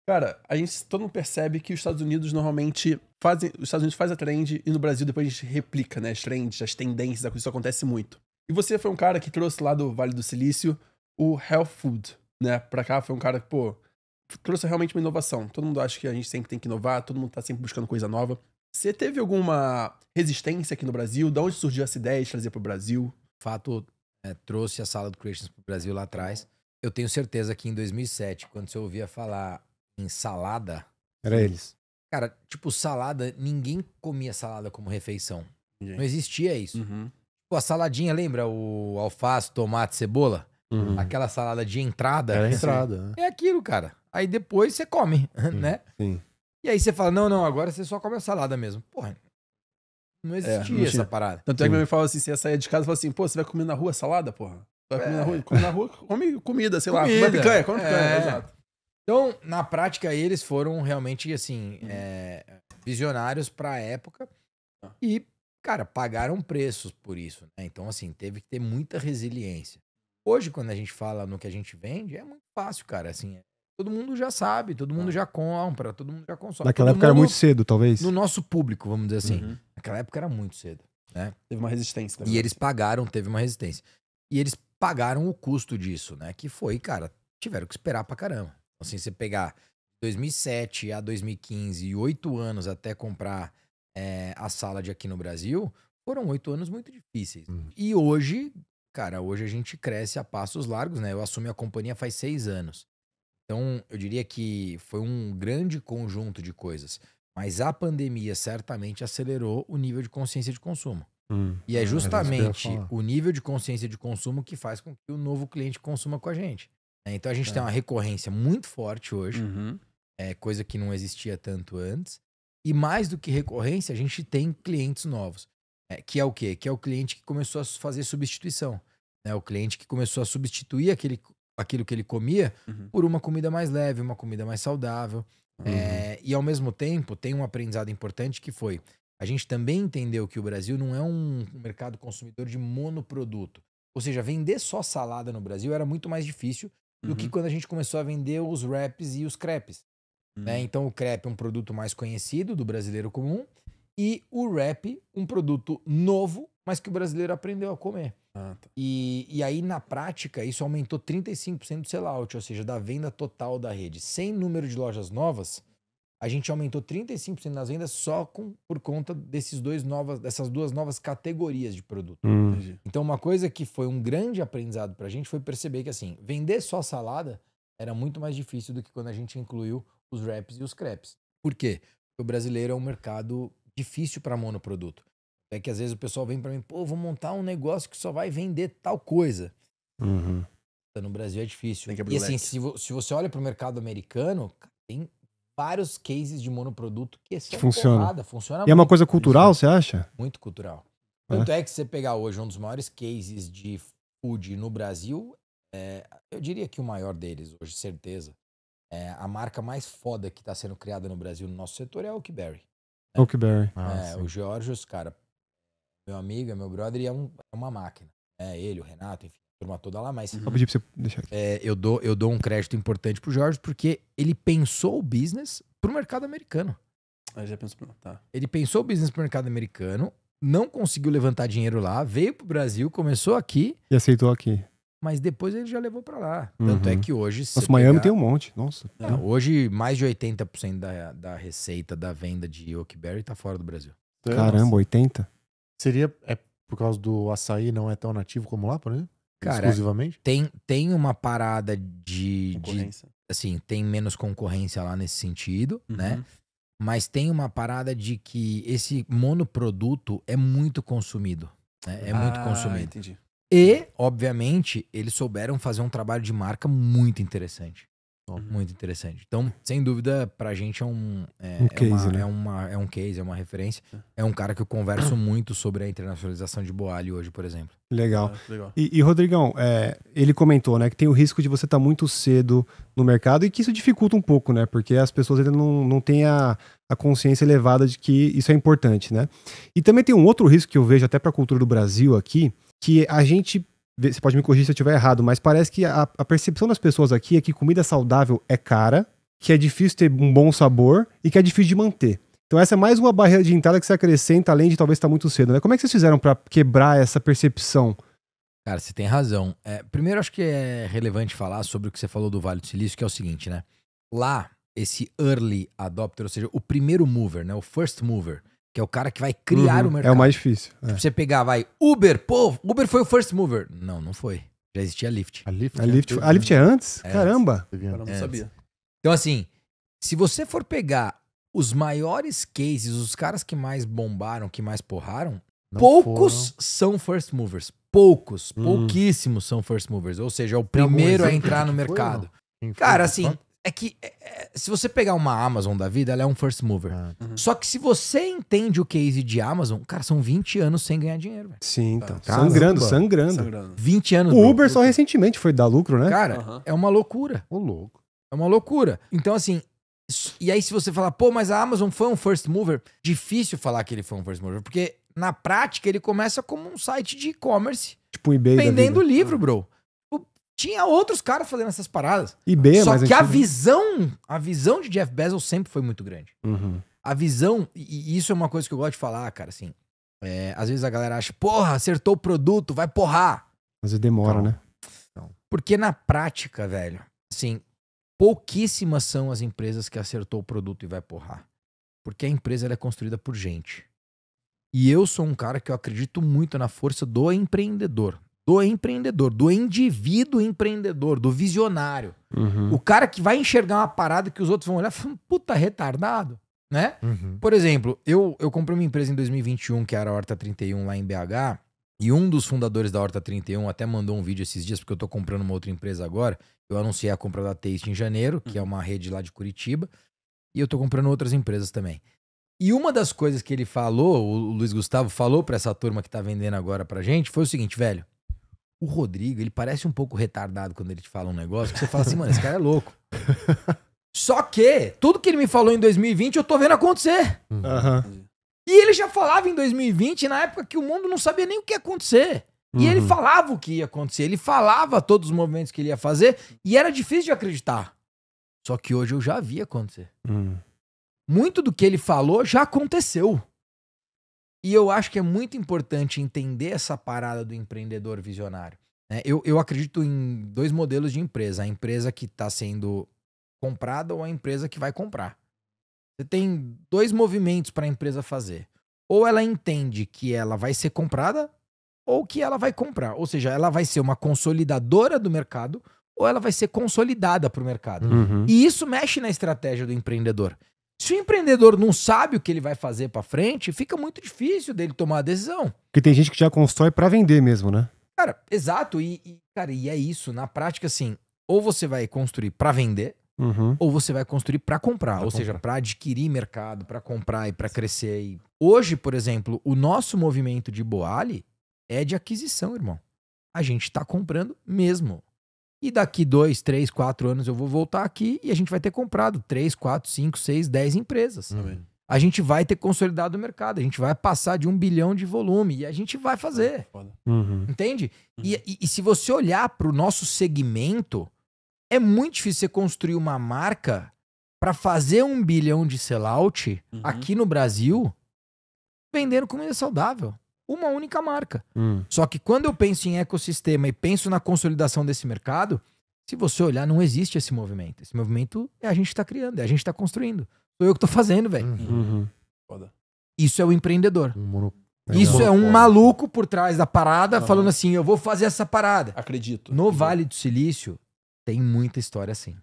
Cara, todo mundo percebe que os Estados Unidos normalmente os Estados Unidos faz a trend e no Brasil depois a gente replica, né? As trends, as tendências, isso acontece muito. E você foi um cara que trouxe lá do Vale do Silício o health food, né? Pra cá foi um cara que, pô, trouxe realmente uma inovação. Todo mundo acha que a gente sempre tem que inovar, todo mundo tá sempre buscando coisa nova. Você teve alguma resistência aqui no Brasil? De onde surgiu essa ideia de trazer pro Brasil? De fato, trouxe a Salad Creations pro Brasil lá atrás. Eu tenho certeza que em 2007, quando você ouvia falar em salada... Era eles. Cara, tipo, salada, ninguém comia salada como refeição. Não existia isso. Uhum. Pô, a saladinha, lembra? O alface, tomate, cebola? Uhum. Aquela salada de entrada. Era a entrada, né? É aquilo, cara. Aí depois você come, né? Sim. E aí você fala, não, agora você só come a salada mesmo. Porra, não existia não essa tinha. parada. Tanto é que minha mãe fala assim, você ia sair de casa e fala assim, pô, você vai comer na rua salada, porra? Vai comer na rua? Come na rua, come comida, sei lá. Comida. Come picanha, come picanha, exato. Então, na prática, eles foram realmente, assim, visionários pra época e, cara, pagaram preços por isso, né? Então, assim, teve que ter muita resiliência. Hoje, quando a gente fala no que a gente vende, é muito fácil, cara, assim, todo mundo já sabe, todo mundo já compra, todo mundo já consome. Naquela Todo época era mundo muito cedo, talvez. no nosso público, vamos dizer assim. Uhum. Naquela época era muito cedo, né? Teve uma resistência. E eles pagaram, teve uma resistência. E eles pagaram o custo disso, né? Que foi, cara, tiveram que esperar pra caramba. Assim, você pegar 2007 a 2015 e 8 anos até comprar a Salad aqui no Brasil, foram 8 anos muito difíceis. E hoje, cara, hoje a gente cresce a passos largos, né? Eu assumi a companhia faz 6 anos. Então, eu diria que foi um grande conjunto de coisas. Mas a pandemia certamente acelerou o nível de consciência de consumo. E é justamente o nível de consciência de consumo que faz com que o novo cliente consuma com a gente. Então a gente tem uma recorrência muito forte hoje, coisa que não existia tanto antes. E mais do que recorrência, a gente tem clientes novos. Que é o quê? Que é o cliente que começou a fazer substituição. O cliente que começou a substituir aquilo que ele comia por uma comida mais leve, uma comida mais saudável. E ao mesmo tempo tem um aprendizado importante que foi: a gente também entendeu que o Brasil não é um mercado consumidor de monoproduto. Ou seja, vender só salada no Brasil era muito mais difícil do que quando a gente começou a vender os wraps e os crepes. Então o crepe é um produto mais conhecido do brasileiro comum e o wrap um produto novo, mas que o brasileiro aprendeu a comer. E aí na prática isso aumentou 35% do sellout, ou seja, da venda total da rede. Sem número de lojas novas, a gente aumentou 35% nas vendas só por conta dessas duas novas categorias de produto. Então uma coisa que foi um grande aprendizado pra gente foi perceber que, assim, vender só salada era muito mais difícil do que quando a gente incluiu os wraps e os crepes. Por quê? Porque o brasileiro é um mercado difícil para monoproduto. É que às vezes o pessoal vem pra mim, pô, vou montar um negócio que só vai vender tal coisa. No Brasil é difícil. E assim, se você olha pro mercado americano, tem vários cases de monoproduto que funciona. Funciona e muito. é uma coisa cultural, você acha? Muito cultural. Tanto é que você pegar hoje um dos maiores cases de food no Brasil, eu diria que o maior deles, hoje, certeza. A marca mais foda que está sendo criada no Brasil no nosso setor é a Oakberry. Oakberry. O Georgios, cara, meu amigo, é meu brother, e é uma máquina. Ele, o Renato, enfim, a turma toda lá, mas... Vou pedir pra você deixar aqui. Eu dou um crédito importante pro Georgios porque ele pensou o business pro mercado americano. Já pensou, tá. Ele pensou o business pro mercado americano, não conseguiu levantar dinheiro lá, veio pro Brasil, começou aqui... E aceitou aqui. Mas depois ele já levou pra lá. Tanto é que hoje... Nossa, Miami tem um monte, nossa. Hoje, mais de 80% da receita da venda de Oakberry tá fora do Brasil. Caramba, 80%? Seria por causa do açaí não é tão nativo como lá, por exemplo? Cara, exclusivamente? Tem uma parada de assim, tem menos concorrência lá nesse sentido, né? Mas tem uma parada de que esse monoproduto é muito consumido. Né? É muito consumido. Entendi. E, obviamente, eles souberam fazer um trabalho de marca muito interessante. Muito interessante. Então, sem dúvida, pra gente é um case, né? É um case, é uma referência. É um cara que eu converso muito sobre a internacionalização de Boali hoje, por exemplo. Legal. Legal. E Rodrigão, ele comentou, né, que tem o risco de você estar muito cedo no mercado e que isso dificulta um pouco, né? Porque as pessoas ainda não têm a consciência elevada de que isso é importante, né? E também tem um outro risco que eu vejo até para a cultura do Brasil aqui, que a gente, você pode me corrigir se eu estiver errado, mas parece que a percepção das pessoas aqui é que comida saudável é cara, que é difícil ter um bom sabor e que é difícil de manter. Então essa é mais uma barreira de entrada que se acrescenta, além de talvez estar muito cedo, né? Como é que vocês fizeram para quebrar essa percepção? Cara, você tem razão. Primeiro, acho que é relevante falar sobre o que você falou do Vale do Silício, que é o seguinte, né? Lá, esse early adopter, ou seja, o primeiro mover, né? O first mover, que é o cara que vai criar o mercado. É o mais difícil. Tipo, você pegar, Uber, pô, Uber foi o first mover. Não foi. Já existia Lyft. A Lyft, A Lyft é antes? É Caramba! Eu não sabia. Então, assim, se você for pegar os maiores cases, os caras que mais bombaram, que mais porraram, poucos são first movers. Pouquíssimos são first movers. Ou seja, é o primeiro a entrar no mercado. Cara, assim, é que se você pegar uma Amazon da vida, ela é um first mover. Só que se você entende o case de Amazon, cara, são 20 anos sem ganhar dinheiro, velho. Sim, então. Caramba. Sangrando. 20 anos. O Uber só recentemente foi dar lucro, né? Cara, é uma loucura. Ô, louco. É uma loucura. Então, assim, e aí se você falar, pô, mas a Amazon foi um first mover, difícil falar que ele foi um first mover, porque na prática ele começa como um site de e-commerce, Tipo o eBay vendendo livro, bro. Tinha outros caras fazendo essas paradas. eBay é Só mais que antigo. a visão de Jeff Bezos sempre foi muito grande. A visão, e isso é uma coisa que eu gosto de falar, cara, assim, às vezes a galera acha, porra, acertou o produto, vai porrar. Às vezes demora, né? Porque na prática, velho, assim, pouquíssimas são as empresas que acertou o produto e vai porrar. Porque a empresa ela é construída por gente. E eu sou um cara que eu acredito muito na força do empreendedor. Do indivíduo empreendedor, do visionário. O cara que vai enxergar uma parada que os outros vão olhar e falar, puta, retardado, né? Por exemplo, eu comprei uma empresa em 2021, que era a Horta 31 lá em BH, e um dos fundadores da Horta 31 até mandou um vídeo esses dias, porque eu tô comprando uma outra empresa agora. Eu anunciei a compra da Taste em janeiro, que é uma rede lá de Curitiba, e eu tô comprando outras empresas também. E uma das coisas que ele falou, o Luiz Gustavo falou pra essa turma que tá vendendo agora pra gente, foi o seguinte, velho, o Rodrigo, ele parece um pouco retardado quando ele te fala um negócio, que você fala assim, mano, esse cara é louco. Só que, tudo que ele me falou em 2020, eu tô vendo acontecer. E ele já falava em 2020, na época que o mundo não sabia nem o que ia acontecer. E ele falava o que ia acontecer, ele falava todos os movimentos que ele ia fazer, e era difícil de acreditar. Só que hoje eu já vi acontecer. Muito do que ele falou já aconteceu. E eu acho que é muito importante entender essa parada do empreendedor visionário. Eu acredito em dois modelos de empresa. A empresa que está sendo comprada ou a empresa que vai comprar. Você tem dois movimentos para a empresa fazer. Ou ela entende que ela vai ser comprada ou que ela vai comprar. Ou seja, ela vai ser uma consolidadora do mercado ou ela vai ser consolidada para o mercado. E isso mexe na estratégia do empreendedor. Se o empreendedor não sabe o que ele vai fazer pra frente, fica muito difícil dele tomar a decisão. Porque tem gente que já constrói pra vender mesmo, né? Cara, exato. Cara, e é isso. Na prática, assim, ou você vai construir pra vender, ou você vai construir pra comprar. Ou seja, pra adquirir mercado, pra comprar e pra crescer. E hoje, por exemplo, o nosso movimento de Boali é de aquisição, irmão. A gente tá comprando mesmo. E daqui 2, 3, 4 anos eu vou voltar aqui e a gente vai ter comprado 3, 4, 5, 6, 10 empresas. A gente vai ter consolidado o mercado, a gente vai passar de 1 bilhão de volume e a gente vai fazer. Entende? E se você olhar para o nosso segmento, é muito difícil você construir uma marca para fazer 1 bilhão de sellout aqui no Brasil vendendo comida saudável. Uma única marca. Só que quando eu penso em ecossistema e penso na consolidação desse mercado, se você olhar, não existe esse movimento. Esse movimento é a gente que tá criando, é a gente que tá construindo. Sou eu que tô fazendo, velho. Isso é o empreendedor. Isso é um maluco por trás da parada falando assim, eu vou fazer essa parada. Acredito. No Vale do Silício tem muita história assim.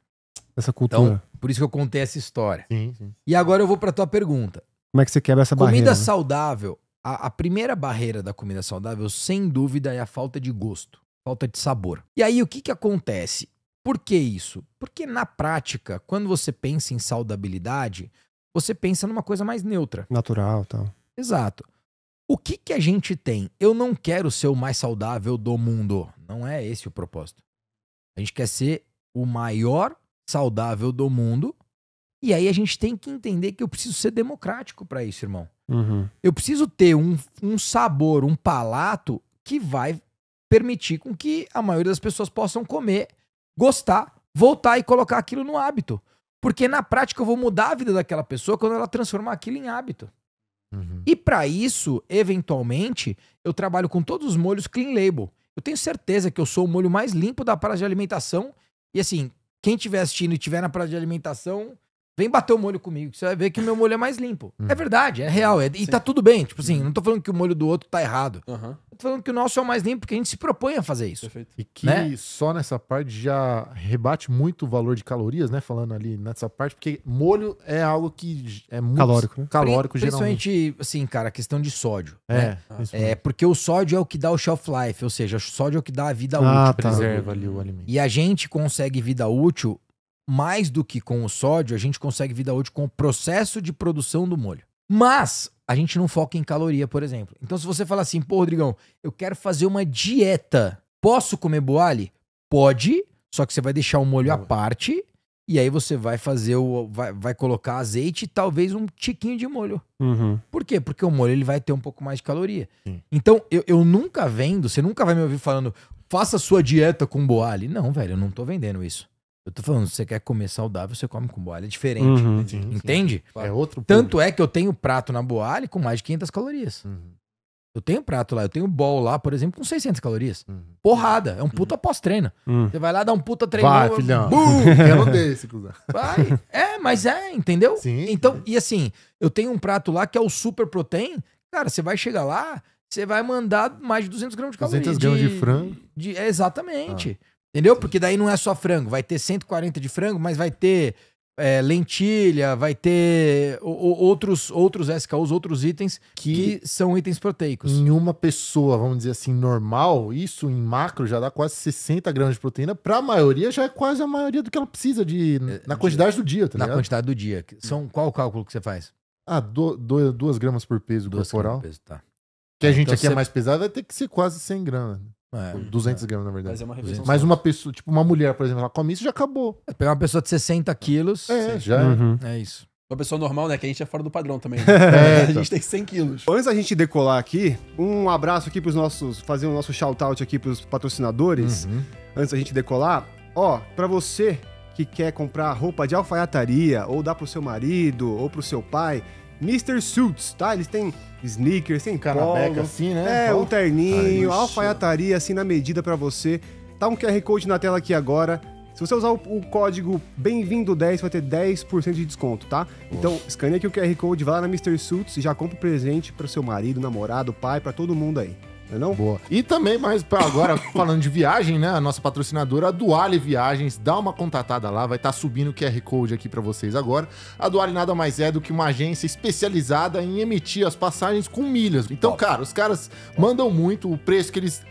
Essa cultura. Então, por isso que eu contei essa história. Sim. E agora eu vou pra tua pergunta. Como é que você quebra essa barreira? Comida né? saudável. A primeira barreira da comida saudável, sem dúvida, é a falta de gosto, falta de sabor. E aí, o que acontece? Por que isso? Porque na prática, quando você pensa em saudabilidade, você pensa numa coisa mais neutra. Natural e tal. Exato. O que que a gente tem? Eu não quero ser o mais saudável do mundo. Não é esse o propósito. A gente quer ser o maior saudável do mundo. E aí a gente tem que entender que eu preciso ser democrático para isso, irmão. Eu preciso ter um sabor, um palato que vai permitir com que a maioria das pessoas possam comer, gostar, voltar e colocar aquilo no hábito. Porque na prática eu vou mudar a vida daquela pessoa quando ela transformar aquilo em hábito. E para isso, eventualmente, eu trabalho com todos os molhos clean label. Eu tenho certeza que eu sou o molho mais limpo da praça de alimentação. E assim, quem estiver assistindo e estiver na praça de alimentação, vem bater o molho comigo, que você vai ver que o meu molho é mais limpo. É verdade, é real. E tá tudo bem. Tipo assim, não tô falando que o molho do outro tá errado. Eu tô falando que o nosso é o mais limpo, porque a gente se propõe a fazer isso. Perfeito. E que Né? só nessa parte já rebate muito o valor de calorias, né? Falando ali nessa parte, porque molho é algo que é muito Calórico, né? calórico geralmente. Principalmente, assim, cara, a questão de sódio. É, né? isso É, porque o sódio é o que dá o shelf life, ou seja, o sódio é o que dá a vida Ah, útil. tá. preserva ali o alimento. E a gente consegue vida útil mais do que com o sódio, a gente consegue vida útil com o processo de produção do molho. Mas a gente não foca em caloria, por exemplo. Então se você fala assim, pô, Rodrigão, eu quero fazer uma dieta, posso comer boali? Pode, só que você vai deixar o molho à parte e aí você vai fazer vai colocar azeite e talvez um tiquinho de molho. Por quê? Porque o molho ele vai ter um pouco mais de caloria. Sim. Então eu nunca vendo, você nunca vai me ouvir falando, faça sua dieta com boali. Não, velho, eu não tô vendendo isso. Eu tô falando, se você quer comer saudável, você come com boali. É diferente. Sim, Entende? sim. É outro Tanto é que eu tenho prato na boali com mais de 500 calorias. Eu tenho prato lá, eu tenho bowl lá, por exemplo, com 600 calorias. Porrada, é um puta pós-treino. Você vai lá dar um puta treino. Vai, filhão. Bum! Quero desse, cuzão. Vai. Mas entendeu? Sim. Então, e assim, eu tenho um prato lá que é o Super Protein. Cara, você vai chegar lá, você vai mandar mais de 200 gramas de caloria. 200 gramas de frango. Exatamente. Entendeu? Porque daí não é só frango. Vai ter 140 de frango, mas vai ter lentilha, vai ter outros SKUs, outros itens que são itens proteicos. Em uma pessoa, vamos dizer assim, normal, isso em macro já dá quase 60 gramas de proteína. Pra maioria, já é quase a maioria do que ela precisa na quantidade do dia, tá Na ligado? quantidade do dia. Qual o cálculo que você faz? 2 gramas por peso 2 corporal. gramas de peso, tá. Que a gente Então aqui é você- mais pesado, vai ter que ser quase 100 gramas. 200 gramas, na verdade. Mas é uma refeição Mas só. uma pessoa, tipo uma mulher, por exemplo, ela come isso, já acabou. Pegar uma pessoa de 60 quilos, Já é isso. Uma pessoa normal, né? Que a gente é fora do padrão também. É, A então. gente tem 100 quilos. Antes da gente decolar aqui, um abraço aqui pros nossos, fazer o nosso shout-out aqui pros patrocinadores. Antes da gente decolar, ó, pra você que quer comprar roupa de alfaiataria, ou dar pro seu marido, ou pro seu pai, Mr. Suits, tá? Eles têm sneakers, tem Canabeca polo, assim, né? o terninho, Ai, alfaiataria assim na medida pra você. Tá um QR Code na tela aqui agora. Se você usar o código Bem-vindo10, vai ter 10% de desconto, tá? Então, escaneia aqui o QR Code, vai lá na Mr. Suits e já compra o presente pro seu marido, namorado, pai, pra todo mundo aí. Não é não? Boa. E também, mais pra agora, falando de viagem, né? A nossa patrocinadora, a Duale Viagens, dá uma contatada lá, vai estar subindo o QR Code aqui pra vocês agora. A Duale nada mais é do que uma agência especializada em emitir as passagens com milhas. Então, cara, os caras mandam muito o preço que eles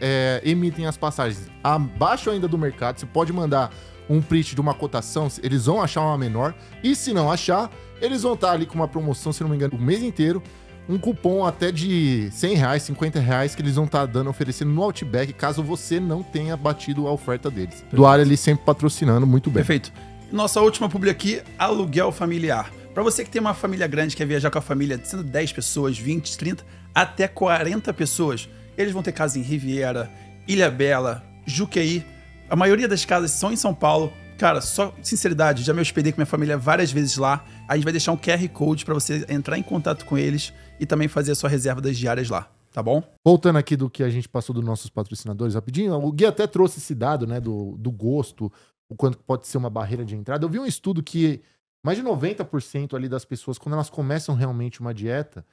emitem as passagens abaixo ainda do mercado. Você pode mandar um print de uma cotação, eles vão achar uma menor. E se não achar, eles vão estar ali com uma promoção, se não me engano, o mês inteiro. Um cupom até de R$100, R$50 que eles vão estar oferecendo no Outback, caso você não tenha batido a oferta deles. Duale ali sempre patrocinando muito bem. Perfeito. Nossa última publi aqui, aluguel familiar. Pra você que tem uma família grande, quer viajar com a família, sendo 10 pessoas, 20, 30, até 40 pessoas, eles vão ter casa em Riviera, Ilhabela, Juqueí. A maioria das casas são em São Paulo. Cara, só sinceridade, já me hospedei com minha família várias vezes lá. A gente vai deixar um QR Code pra você entrar em contato com eles e também fazer a sua reserva das diárias lá, tá bom? Voltando aqui do que a gente passou dos nossos patrocinadores rapidinho, o Gui até trouxe esse dado, né, do gosto, o quanto pode ser uma barreira de entrada. Eu vi um estudo que mais de 90% ali das pessoas, quando elas começam realmente uma dieta,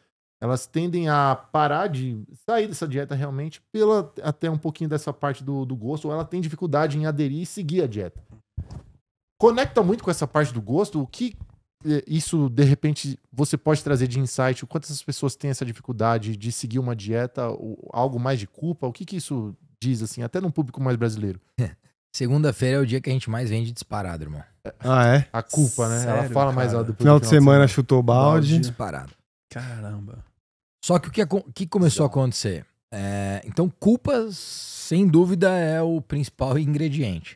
elas tendem a parar de sair dessa dieta realmente pela até um pouquinho dessa parte do gosto, ou ela tem dificuldade em aderir e seguir a dieta. Conecta muito com essa parte do gosto, o que isso, de repente, você pode trazer de insight, o quanto essas pessoas têm essa dificuldade de seguir uma dieta, ou algo mais de culpa, o que isso diz, assim, até num público mais brasileiro? Segunda-feira é o dia que a gente mais vende disparado, irmão. Ah, é? A culpa, né? Ela Sério, fala mais cara? alto depois Final do de semana chutou o balde. Disparado. Caramba. Só que o que começou a acontecer? Então, culpas, sem dúvida, é o principal ingrediente.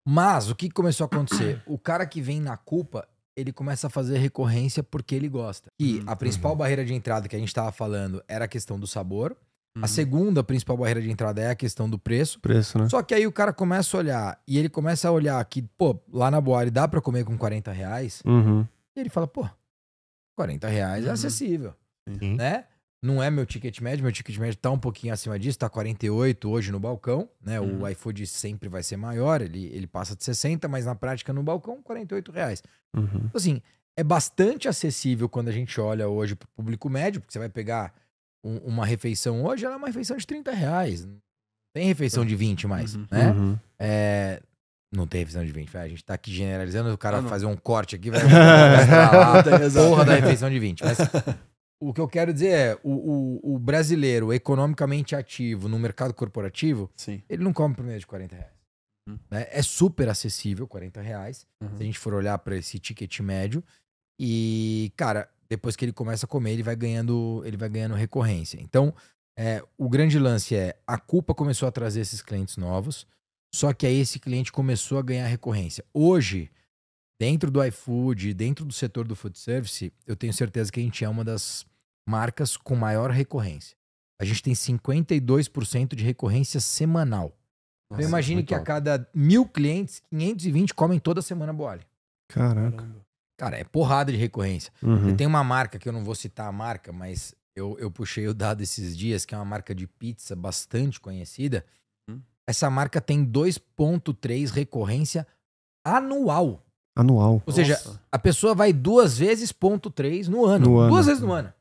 Mas o que começou a acontecer? O cara que vem na culpa, ele começa a fazer recorrência porque ele gosta. E a principal barreira de entrada que a gente estava falando era a questão do sabor. A segunda principal barreira de entrada é a questão do preço. Preço, né? Só que aí o cara começa a olhar, e ele começa a olhar que, pô, lá na Boari dá pra comer com R$40, Uhum. e ele fala, pô, R$40 é acessível, Sim. né? Não é meu ticket médio tá um pouquinho acima disso, tá 48 hoje no balcão, né? O iFood sempre vai ser maior, ele passa de 60, mas na prática no balcão, R$48. Uhum. Então, assim, é bastante acessível quando a gente olha hoje pro público médio, porque você vai pegar uma refeição hoje, ela é uma refeição de R$30. Não tem refeição de 20 mais, né? Uhum. Não tem refeição de 20. A gente tá aqui generalizando, o cara não. fazer um corte aqui, vai mostrar lá Não tem, a exato. porra da refeição de 20. Mas o que eu quero dizer é, o brasileiro economicamente ativo no mercado corporativo, Sim. ele não come por menos de R$40. Né? É super acessível, R$40, se a gente for olhar para esse ticket médio. E, cara, depois que ele começa a comer, ele vai ganhando recorrência. Então, o grande lance é, a culpa começou a trazer esses clientes novos, só que aí esse cliente começou a ganhar recorrência. Hoje, dentro do iFood, dentro do setor do food service, eu tenho certeza que a gente é uma das marcas com maior recorrência. A gente tem 52% de recorrência semanal. Então imagine que a cada 1.000 clientes, 520 comem toda semana Boali. Caraca. Cara, é porrada de recorrência. Uhum. Tem uma marca, que eu não vou citar a marca, mas eu puxei o dado esses dias, que é uma marca de pizza bastante conhecida. Essa marca tem 2,3 recorrência anual. Anual. Ou seja, a pessoa vai 2 vezes 0,3 no ano. No ano. 2 vezes no ano.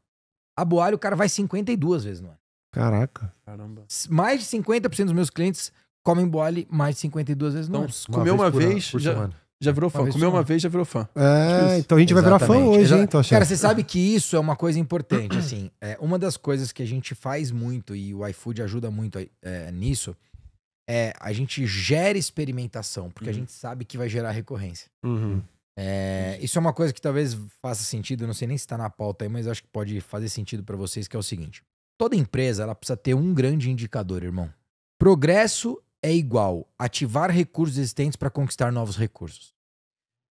A Boali, o cara vai 52 vezes no ano. Caraca. Caramba. Mais de 50% dos meus clientes comem Boali mais de 52 vezes no Então, ano. comeu uma vez, por semana. já virou fã. Uma vez Comeu por uma semana. vez, já virou fã. É, então a gente vai virar fã Exatamente. hoje, hein, Tocha? Cara, você sabe que isso é uma coisa importante, assim, uma das coisas que a gente faz muito, e o iFood ajuda muito nisso, a gente gera experimentação, porque a gente sabe que vai gerar recorrência. Uhum. Isso é uma coisa que talvez faça sentido, eu não sei nem se tá na pauta aí, mas eu acho que pode fazer sentido pra vocês, que é o seguinte. Toda empresa, ela precisa ter um grande indicador, irmão. Progresso é igual ativar recursos existentes para conquistar novos recursos.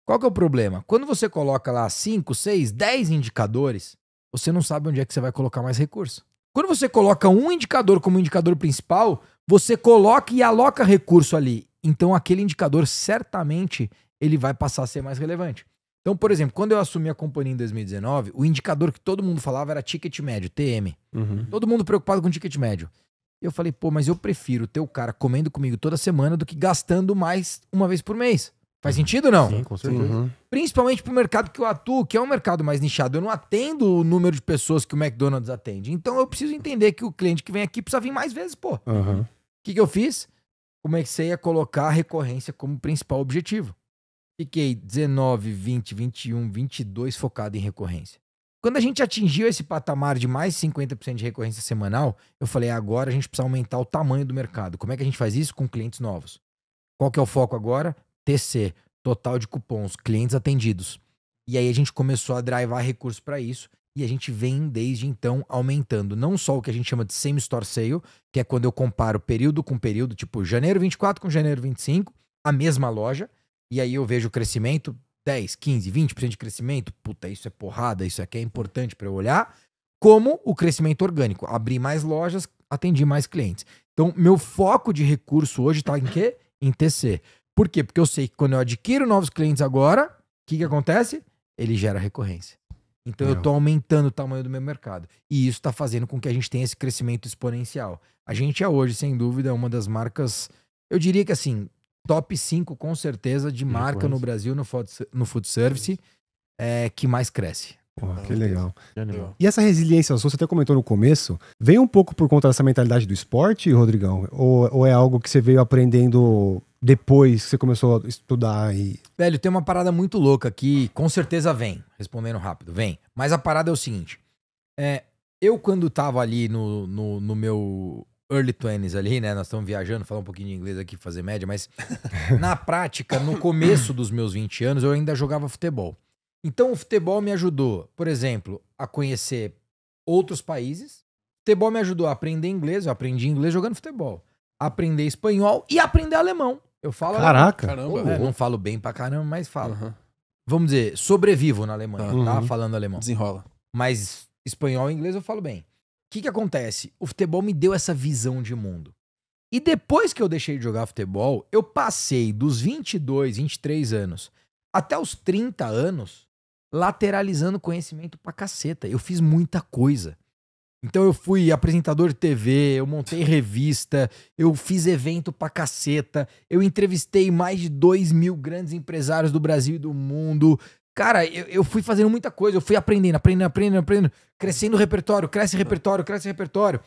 Qual que é o problema? Quando você coloca lá 5, 6, 10 indicadores, você não sabe onde é que você vai colocar mais recurso. Quando você coloca um indicador como indicador principal, você coloca e aloca recurso ali. Então aquele indicador certamente ele vai passar a ser mais relevante. Então, por exemplo, quando eu assumi a companhia em 2019, o indicador que todo mundo falava era ticket médio, TM. Uhum. Todo mundo preocupado com ticket médio. E eu falei, pô, mas eu prefiro ter o cara comendo comigo toda semana do que gastando mais uma vez por mês. Faz sentido ou não? Sim, com certeza. Uhum. Principalmente pro mercado que eu atuo, que é um mercado mais nichado. Eu não atendo o número de pessoas que o McDonald's atende. Então eu preciso entender que o cliente que vem aqui precisa vir mais vezes, pô. O Uhum. que eu fiz? Comecei a colocar a recorrência como principal objetivo. Fiquei 19, 20, 21, 22 focado em recorrência. Quando a gente atingiu esse patamar de mais 50% de recorrência semanal, eu falei, agora a gente precisa aumentar o tamanho do mercado. Como é que a gente faz isso? Com clientes novos. Qual que é o foco agora? TC, total de cupons, clientes atendidos. E aí a gente começou a drivar recursos para isso e a gente vem desde então aumentando não só o que a gente chama de same store sale, que é quando eu comparo período com período, tipo janeiro 24 com janeiro 25, a mesma loja, e aí eu vejo o crescimento, 10, 15, 20% de crescimento, puta, isso é porrada, isso aqui é importante para eu olhar, como o crescimento orgânico, abrir mais lojas, atendi mais clientes. Então, meu foco de recurso hoje tá em quê? Em TC. Por quê? Porque eu sei que quando eu adquiro novos clientes agora, o que acontece? Ele gera recorrência. Então eu tô aumentando o tamanho do meu mercado. E isso tá fazendo com que a gente tenha esse crescimento exponencial. A gente é hoje, sem dúvida, uma das marcas, eu diria que assim, top 5 com certeza de marca no Brasil no food service que mais cresce. Porra, que legal. Que animal. E essa resiliência, você até comentou no começo, vem um pouco por conta dessa mentalidade do esporte, Rodrigão? Ou é algo que você veio aprendendo depois que você começou a estudar? Velho, tem uma parada muito louca que com certeza vem, respondendo rápido, vem. Mas a parada é o seguinte, eu quando tava ali no meu early 20s ali, né? Nós estamos viajando, falar um pouquinho de inglês aqui, fazer média, mas na prática, no começo dos meus 20 anos, eu ainda jogava futebol. Então o futebol me ajudou, por exemplo, a conhecer outros países. O futebol me ajudou a aprender inglês, eu aprendi inglês jogando futebol. Aprender espanhol e aprender alemão. Eu falo Caraca. Caramba. alemão. Não falo bem pra caramba, mas falo. Aham. Vamos dizer, sobrevivo na Alemanha, tá? Uhum. Falando alemão. Desenrola. Mas espanhol e inglês eu falo bem. O que acontece? O futebol me deu essa visão de mundo. E depois que eu deixei de jogar futebol, eu passei dos 22, 23 anos até os 30 anos lateralizando conhecimento pra caceta. Eu fiz muita coisa. Então eu fui apresentador de TV, eu montei revista, eu fiz evento pra caceta, eu entrevistei mais de 2.000 grandes empresários do Brasil e do mundo. Cara, eu fui fazendo muita coisa, eu fui aprendendo, crescendo o repertório, cresce repertório.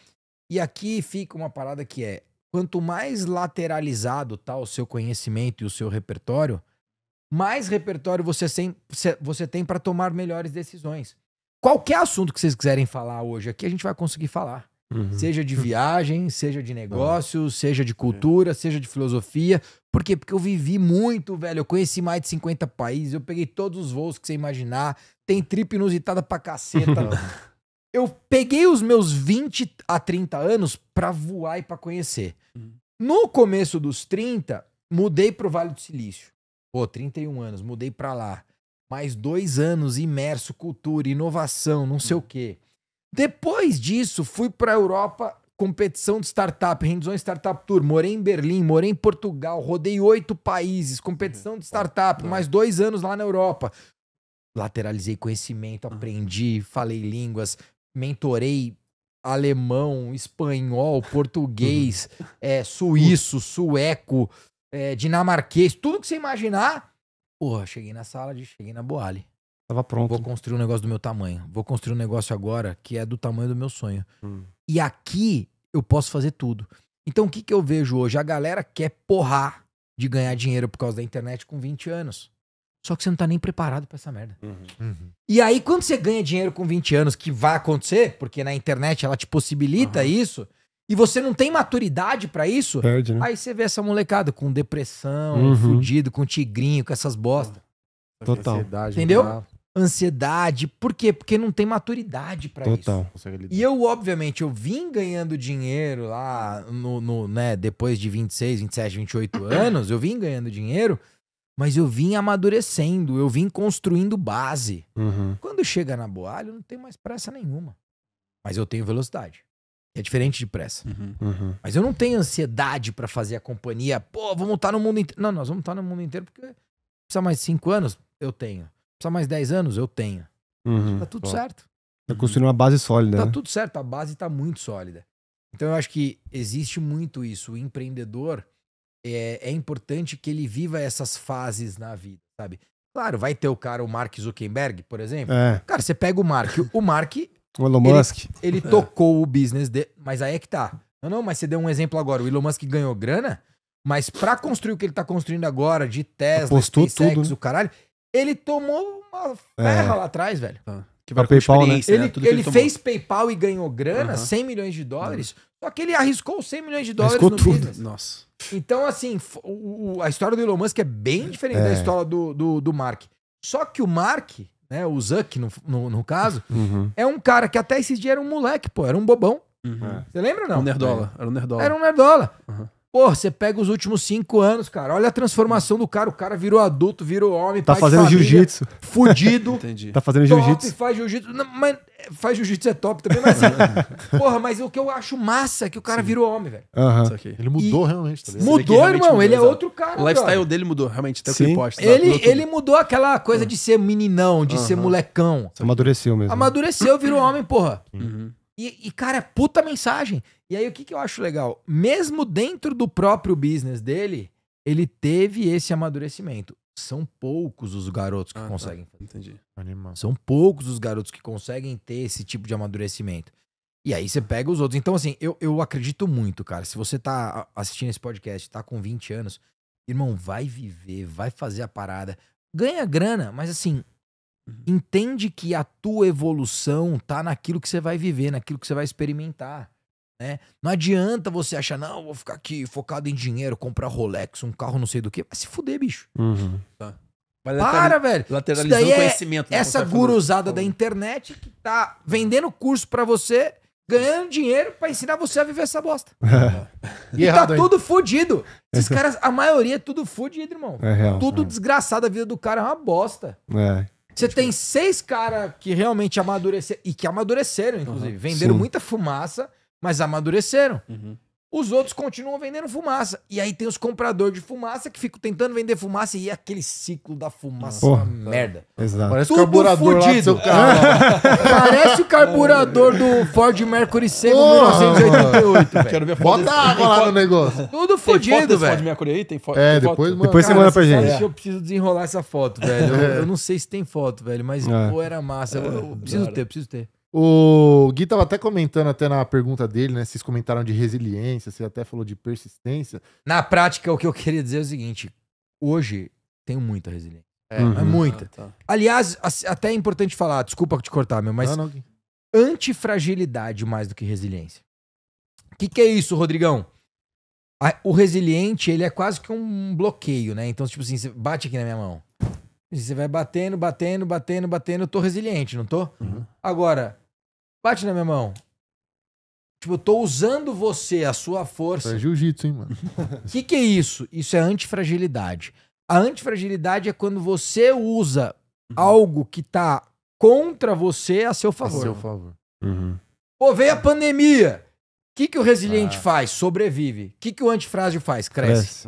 E aqui fica uma parada que é, quanto mais lateralizado tá o seu conhecimento e o seu repertório, mais repertório você tem pra tomar melhores decisões. Qualquer assunto que vocês quiserem falar hoje aqui, a gente vai conseguir falar. Uhum. Seja de viagem, seja de negócios, seja de cultura, seja de filosofia. Por quê? Porque eu vivi muito, velho. Eu conheci mais de 50 países, eu peguei todos os voos que você imaginar. Tem trip inusitada pra caceta. Eu peguei os meus 20 a 30 anos pra voar e pra conhecer. No começo dos 30, mudei pro Vale do Silício. Pô, 31 anos, mudei pra lá. Mais 2 anos imerso, cultura, inovação, não sei o quê. Depois disso, fui pra Europa, competição de startup, Hands-on Startup Tour. Morei em Berlim, morei em Portugal, rodei 8 países, competição de startup, mais 2 anos lá na Europa. Lateralizei conhecimento, aprendi, falei línguas, mentorei alemão, espanhol, português, suíço, sueco, dinamarquês, tudo que você imaginar. Porra, cheguei na Boali. Tava pronto. Vou construir um negócio do meu tamanho. Vou construir um negócio agora que é do tamanho do meu sonho. E aqui eu posso fazer tudo. Então o que eu vejo hoje? A galera quer porrar de ganhar dinheiro por causa da internet com 20 anos. Só que você não tá nem preparado pra essa merda. E aí quando você ganha dinheiro com 20 anos, que vai acontecer, porque na internet ela te possibilita isso, e você não tem maturidade pra isso, Perde, né? aí você vê essa molecada com depressão, fudido, com tigrinho, com essas bostas. Total. Ansiedade, Entendeu? não dá, Ansiedade. Por quê? Porque não tem maturidade pra isso. Total. consegue lidar. E eu, obviamente, eu vim ganhando dinheiro lá né, depois de 26, 27, 28 anos, eu vim ganhando dinheiro, mas eu vim amadurecendo, eu vim construindo base. Quando chega na Boali, eu não tenho mais pressa nenhuma. Mas eu tenho velocidade. É diferente de pressa. Mas eu não tenho ansiedade pra fazer a companhia. Pô, vamos estar no mundo inteiro. Não, nós vamos estar no mundo inteiro porque precisa mais 5 anos? Eu tenho. Precisa mais 10 anos? Eu tenho. Tá tudo certo. Tá construindo uma base sólida, Tá né? tudo certo. A base tá muito sólida. Então eu acho que existe muito isso. O empreendedor, é importante que ele viva essas fases na vida, sabe? Claro, vai ter o Mark Zuckerberg, por exemplo. Cara, você pega o Mark. O Mark... O Elon Musk. Ele tocou o business dele, mas aí é que tá. Não, mas você deu um exemplo agora. O Elon Musk ganhou grana, mas pra construir o que ele tá construindo agora, de Tesla, Apostou SpaceX, tudo, né? o caralho, ele tomou uma ferra lá atrás, velho. Que Pra vai com PayPal, né? experiência, Ele, Tudo que ele tomou. fez PayPal e ganhou grana, 100 milhões de dólares, só que ele arriscou 100 milhões de dólares Arriscou no tudo. business. Nossa. Então, assim, a história do Elon Musk é bem diferente da história do Mark. Só que o Mark, né, o Zuck, no caso, é um cara que até esses dias era um moleque, pô, era um bobão. Você lembra ou não? Um nerdola. Era um nerdola. Era um nerdola. Pô, você pega os últimos 5 anos, cara, olha a transformação do cara. O cara virou adulto, virou homem, Tá pai de fazendo família, jiu-jitsu. fudido. Entendi. Tá fazendo Top, jiu-jitsu. faz jiu-jitsu. Não, mas faz jiu-jitsu é top também, mas porra, mas o que eu acho massa é que o cara virou homem, velho. Isso aqui. Ele mudou realmente, tá ligado? Mu- vê que Mudou, realmente irmão. mudou, Ele é exato. outro cara. O lifestyle brother. dele mudou, realmente. Até o que Sim. ele posta. exato, mudou tudo. Ele mudou aquela coisa de ser meninão, de ser molecão. Amadureceu mesmo. Amadureceu, virou homem, porra. Uhum. E, cara, é puta mensagem. E aí, o que eu acho legal? Mesmo dentro do próprio business dele, ele teve esse amadurecimento. São poucos os garotos que conseguem fazer. Entendi. Animal. São poucos os garotos que conseguem ter esse tipo de amadurecimento. E aí você pega os outros. Então, assim, eu acredito muito, cara. Se você tá assistindo esse podcast, tá com 20 anos, irmão, vai viver, vai fazer a parada. Ganha grana, mas assim, entende que a tua evolução tá naquilo que você vai viver, naquilo que você vai experimentar. né? Não adianta você achar, não, vou ficar aqui focado em dinheiro, comprar Rolex, um carro não sei do que. Vai se fuder, bicho. Vai Para, velho. lateralizando Isso daí é conhecimento. Né, essa quando vai guruzada fazer- da internet que tá vendendo curso pra você, ganhando dinheiro pra ensinar você a viver essa bosta. E E tá errado, hein? tudo fudido. Esses caras, a maioria é tudo fudido, irmão. É real. Tudo desgraçado, a vida do cara é uma bosta. É. Você tem 6 caras que realmente amadureceram, e que amadureceram, inclusive. Venderam Sim. muita fumaça, mas amadureceram. Uhum. Os outros continuam vendendo fumaça. E aí tem os compradores de fumaça que ficam tentando vender fumaça e é aquele ciclo da fumaça, Porra. uma merda. Exato. Parece o Tudo carburador lá do fudido. seu carro. Parece o carburador do Ford Mercury C Porra. 1988, velho. Quero ver foto Bota desse- água tem lá foto- no negócio. Tudo Tem foto fudido, desse Ford velho. Mercury aí? Tem foto? É, tem depois, foto? mano. Depois você manda pra gente. Eu preciso desenrolar essa foto, velho. Eu não sei se tem foto, velho, mas É. pô, era massa. Eu preciso ter. O Gui tava até comentando até na pergunta dele, né? Vocês comentaram de resiliência, você até falou de persistência. Na prática, o que eu queria dizer é o seguinte: hoje tenho muita resiliência. É, Uhum. É muita. Tá. Aliás, até é importante falar, desculpa te cortar, meu, mas Não, não, Gui. antifragilidade mais do que resiliência. O que é isso, Rodrigão? O resiliente, ele é quase que um bloqueio, né? Então, tipo assim, você bate aqui na minha mão. Você vai batendo, eu tô resiliente, não tô? Agora, bate na minha mão. Tipo, eu tô usando você, a sua Isso força. é jiu-jitsu, hein, mano? O que é isso? Isso é antifragilidade. A antifragilidade é quando você usa algo que tá contra você a seu A favor. seu favor. Pô, veio a pandemia. O que o resiliente faz? Sobrevive. O que o antifrágil faz? Cresce.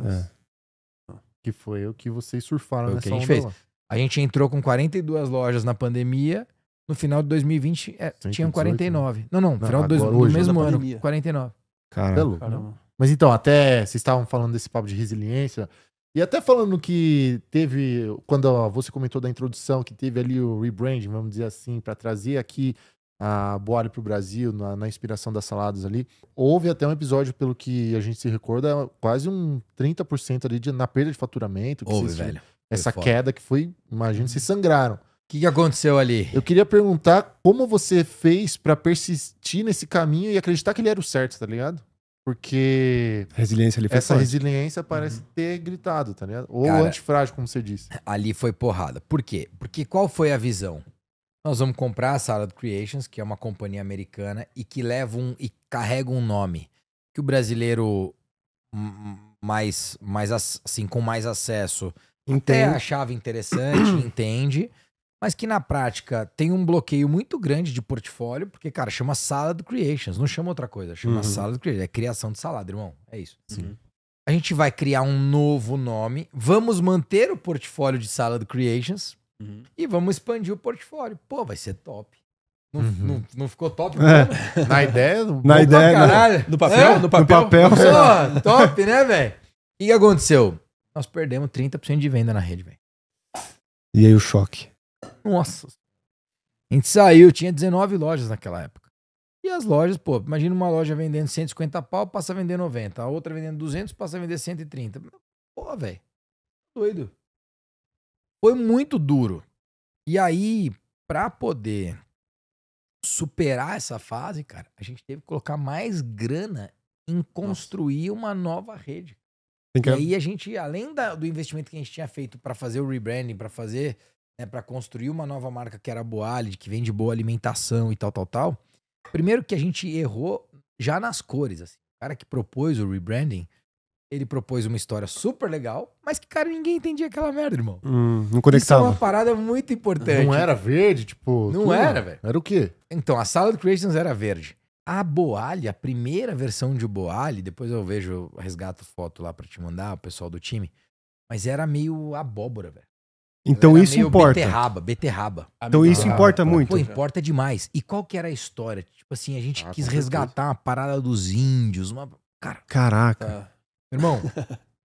Que foi o que vocês surfaram Foi o nessa que a gente onda fez. lá. A gente entrou com 42 lojas na pandemia. No final de 2020, tinham 118, 49. Não, no final agora, do hoje, mesmo da ano, pandemia. 49. É Caramba. louco, né? Caramba. Mas então, até vocês estavam falando desse papo de resiliência. E até falando que teve, quando você comentou da introdução, que teve ali o rebranding, vamos dizer assim, para trazer aqui a Boali pro Brasil, na inspiração das saladas ali. Houve até um episódio, pelo que a gente se recorda, quase um 30% ali na perda de faturamento. que Houve, vocês- velho. Essa foda. queda que foi, imagina, vocês sangraram. O que aconteceu ali? Eu queria perguntar como você fez pra persistir nesse caminho e acreditar que ele era o certo, tá ligado? Porque Resiliência ali foi essa forte. resiliência parece ter gritado, tá ligado? Ou Cara, antifrágil, como você disse. Ali foi porrada. Por quê? Porque qual foi a visão? Nós vamos comprar a Salad Creations, que é uma companhia americana e que leva e carrega um nome que o brasileiro mais assim, com mais acesso até Entendo. achava interessante, entende, mas que na prática tem um bloqueio muito grande de portfólio, porque, cara, chama Salad Creations, não chama outra coisa, chama Uhum. Salad Creations, é criação de salada, irmão, é isso. A gente vai criar um novo nome, vamos manter o portfólio de Salad Creations e vamos expandir o portfólio. Pô, vai ser top. Não ficou top? É. Na ideia, Na Bom pra ideia, né? caralho. No papel? É? No papel? No papel. Pô, top, né, velho? O que aconteceu? Nós perdemos 30% de venda na rede, velho. E aí o choque. Nossa. A gente saiu, tinha 19 lojas naquela época. E as lojas, pô, imagina uma loja vendendo 150 pau, passa a vender 90. A outra vendendo 200, passa a vender 130. Pô, velho. Doido. Foi muito duro. E aí, pra poder superar essa fase, cara, a gente teve que colocar mais grana em construir uma nova rede. Tem que... E aí a gente, além do investimento que a gente tinha feito pra fazer o rebranding, pra fazer, né, para construir uma nova marca que era a Boali, que vende boa alimentação e tal. Primeiro que a gente errou já nas cores, assim. O cara que propôs o rebranding, ele propôs uma história super legal, mas que, cara, ninguém entendia aquela merda, irmão. não Isso é conectava. uma parada muito importante. não era verde, tipo... Não tudo. era, velho. Era o quê? Então, a Salad Creations era verde. A Boali, a primeira versão de Boali, depois eu vejo, resgato foto lá pra te mandar, o pessoal do time, mas era meio abóbora, velho. Então Era isso meio importa. beterraba. Então isso importa muito. Pô, importa demais. E qual que era a história? Tipo assim, a gente Ah, quis com resgatar uma parada dos índios, uma... Cara, Caraca. irmão,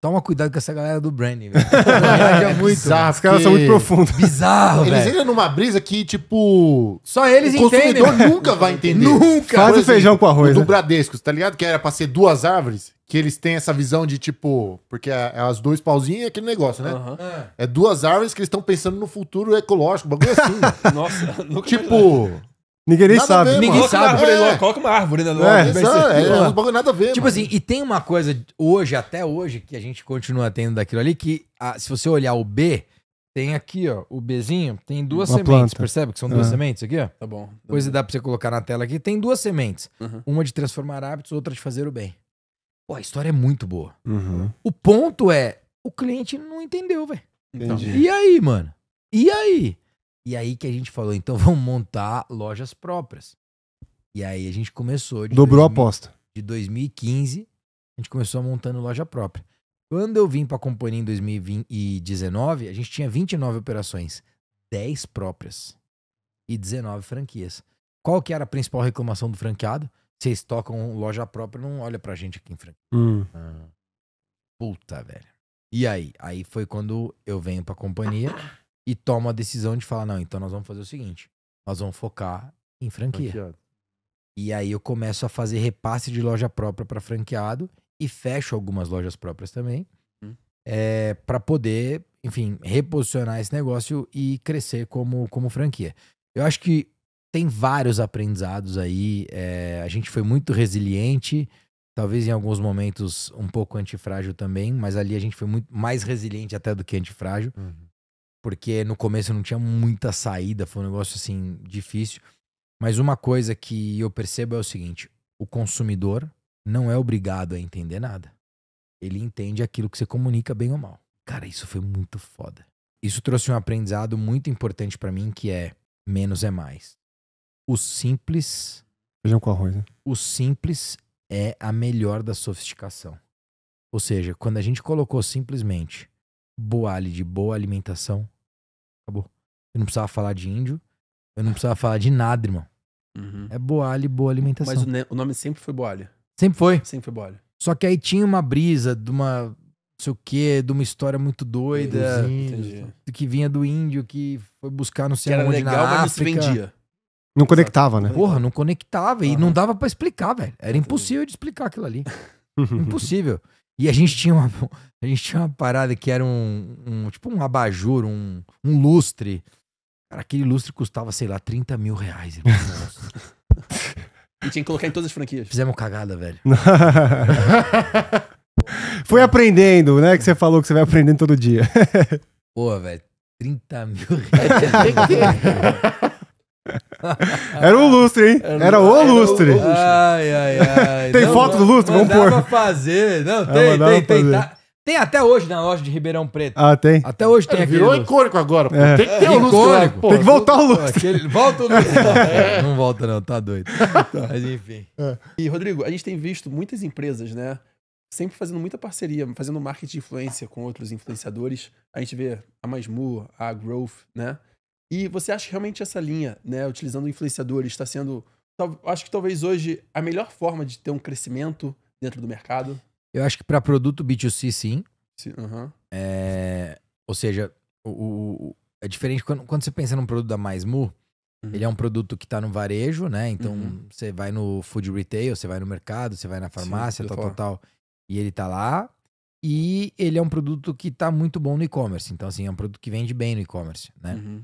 toma cuidado com essa galera do branding, velho. Viaja muito, bizarro, Os caras são muito profundos. bizarro, Eles velho. entram numa brisa que, tipo... Só eles o entendem. consumidor velho. nunca vai entender. Nunca. Faz Por o feijão com arroz, o do né? Bradesco, tá ligado? Que era pra ser 2 árvores, que eles têm essa visão de, tipo... Porque é as 2 pauzinhos e aquele negócio, né? Aham. Ah, É 2 árvores que eles estão pensando no futuro ecológico, bagulho assim. Nossa, nunca tipo... Ninguém nem Nada a sabe. ver, Ninguém mano. sabe. Coloca uma árvore, né? É uns bagulho nada a ver, Tipo mano. assim, e tem uma coisa hoje, até hoje, que a gente continua tendo daquilo ali, que se você olhar o B, tem aqui, ó, o Bzinho, tem duas Uma sementes, planta. percebe que são duas sementes aqui, ó? Tá bom. Coisa dá pra você colocar na tela aqui, tem duas sementes. Uhum. Uma de transformar hábitos, outra de fazer o bem. Pô, a história é muito boa. Uhum. O ponto é, o cliente não entendeu, velho. Então, Entendi. E aí, mano? E aí? E aí que a gente falou, então vamos montar lojas próprias. E aí a gente começou Dobrou a aposta. de 2015, a gente começou montando loja própria. Quando eu vim pra companhia em 2019, a gente tinha 29 operações, 10 próprias e 19 franquias. Qual que era a principal reclamação do franqueado? Vocês tocam loja própria, não olha pra gente aqui em franquia. Puta, velho. E aí? Aí foi quando eu venho pra companhia e tomo a decisão de falar, não, então nós vamos fazer o seguinte, nós vamos focar em franquia. Franqueado. E aí eu começo a fazer repasse de loja própria para franqueado e fecho algumas lojas próprias também, para poder, enfim, reposicionar esse negócio e crescer como franquia. Eu acho que tem vários aprendizados aí, a gente foi muito resiliente, talvez em alguns momentos um pouco antifrágil também, mas ali a gente foi muito mais resiliente até do que antifrágil, porque no começo não tinha muita saída, foi um negócio assim difícil. Mas uma coisa que eu percebo é o seguinte, o consumidor não é obrigado a entender nada. Ele entende aquilo que você comunica bem ou mal. Cara, isso foi muito foda. Isso trouxe um aprendizado muito importante pra mim, que é menos é mais. O simples Feijão com arroz, né? o simples é a melhor da sofisticação. Ou seja, quando a gente colocou simplesmente Boali de boa alimentação, acabou. Eu não precisava falar de índio, eu não precisava falar de nada, irmão. Uhum. É Boali, boa alimentação. Mas o nome sempre foi Boalha. Sempre foi. Sempre foi Boalha. Só que aí tinha uma brisa de uma, não sei o quê, de uma história muito doida, Dos índios, Entendi. que vinha do índio, que foi buscar não Que sei era aonde legal, na mas não se África. vendia. Não conectava, né? Porra, não conectava. E Aham. não dava pra explicar, velho. Era impossível de explicar aquilo ali. Impossível. E a gente tinha uma parada que era tipo um abajur, um lustre. Cara, aquele lustre custava, sei lá, 30 mil reais, irmão. Nossa. E tinha que colocar em todas as franquias. Fizemos cagada, velho. Foi aprendendo, né? Que você falou que você vai aprendendo todo dia. Pô, velho, 30 mil reais. Era um lustre, hein? Era o lustre. Ai. Tem foto do lustre? Vamos pôr. Mandava fazer. Não, mandava tem. fazer. Tá. Tem até hoje na loja de Ribeirão Preto. Ah, tem? Até hoje tem aquele Virou lustre. icônico agora, pô. É. Tem que ter um lustre lá, Icônico. pô. Tem que voltar o Pô, lustre. volta o lustre. Não volta não, tá doido. Mas enfim. E, Rodrigo, a gente tem visto muitas empresas, né? Sempre fazendo muita parceria, fazendo marketing de influência com outros influenciadores. A gente vê a Masmu, a Growth, né? E você acha que realmente essa linha, né, utilizando influenciadores, está sendo, acho que talvez hoje, a melhor forma de ter um crescimento dentro do mercado? Eu acho que para produto B2C, sim. Uhum. Ou seja, é diferente quando você pensa num produto da Masmu, ele é um produto que tá no varejo, né? Então, você vai no food retail, você vai no mercado, você vai na farmácia, Sim, tal. E ele tá lá. E ele é um produto que tá muito bom no e-commerce. Então, assim, é um produto que vende bem no e-commerce, né? Uhum.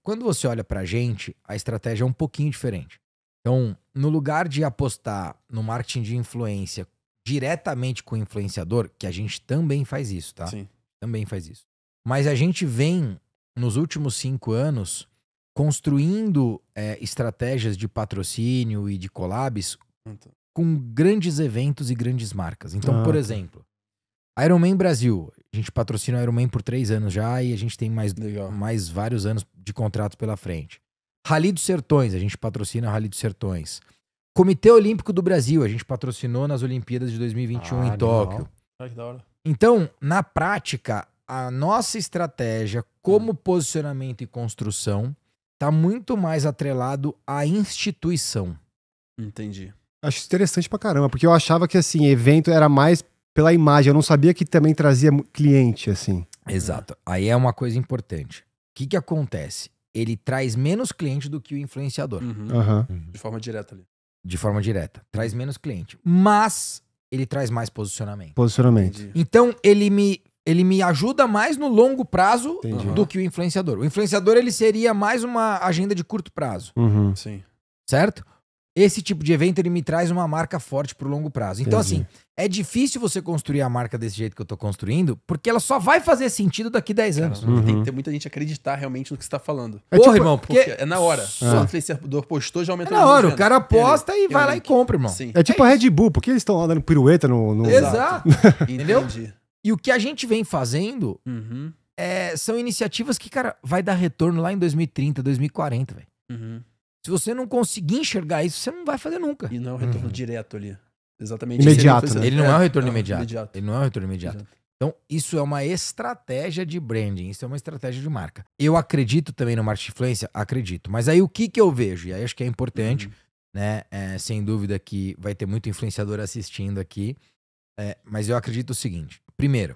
Quando você olha pra gente, a estratégia é um pouquinho diferente. Então, no lugar de apostar no marketing de influência diretamente com o influenciador, que a gente também faz isso, tá? Sim. Também faz isso. Mas a gente vem, nos últimos 5 anos, construindo estratégias de patrocínio e de collabs Então. com grandes eventos e grandes marcas. Então, por tá. exemplo, Ironman Brasil. A gente patrocina o Ironman por 3 anos já e a gente tem Legal. mais vários anos de contrato pela frente. Rally dos Sertões, a gente patrocina o Rally dos Sertões. Comitê Olímpico do Brasil, a gente patrocinou nas Olimpíadas de 2021 em Tóquio. Ai, que da hora. Então, na prática, a nossa estratégia como posicionamento e construção está muito mais atrelado à instituição. Entendi. Acho isso interessante pra caramba, porque eu achava que, assim, evento era mais pela imagem. Eu não sabia que também trazia cliente, assim. Exato. Aí é uma coisa importante. O que acontece? Ele traz menos cliente do que o influenciador, Uhum. Aham. De forma direta ali. de forma direta. Traz menos cliente. Mas ele traz mais posicionamento. Posicionamento. Entendi. Então, ele me ele me ajuda mais no longo prazo Entendi. do que o influenciador. O influenciador, ele seria mais uma agenda de curto prazo, Uhum. Sim. certo? Esse tipo de evento, ele me traz uma marca forte pro longo prazo. Então, Entendi. assim, é difícil você construir a marca desse jeito que eu tô construindo, porque ela só vai fazer sentido daqui 10 anos. Caramba, Tem Uhum. que ter muita gente acreditar realmente no que você tá falando. É Porra, tipo- irmão, Porque porque é na hora. É. O influenciador postou, já é aumentou na número hora, de o cara vendas. Tem aposta e tem vai um lá e link. compra, irmão. Sim. É tipo a Red Bull, por que eles estão lá dando pirueta no... Exato. Entendeu? Entendi. E o que a gente vem fazendo Uhum. são iniciativas que, cara, vai dar retorno lá em 2030, 2040, velho. Uhum. Se você não conseguir enxergar isso, você não vai fazer nunca. E não é um retorno Uhum. direto ali. Exatamente. Imediato, Esse né? Ele não é um retorno imediato. imediato. Ele não é um retorno imediato. Exato. Então, isso é uma estratégia de branding, isso é uma estratégia de marca. Eu acredito também no marketing influência? Acredito. Mas aí o que eu vejo? E aí acho que é importante, né? Sem dúvida que vai ter muito influenciador assistindo aqui. Mas eu acredito o seguinte. Primeiro,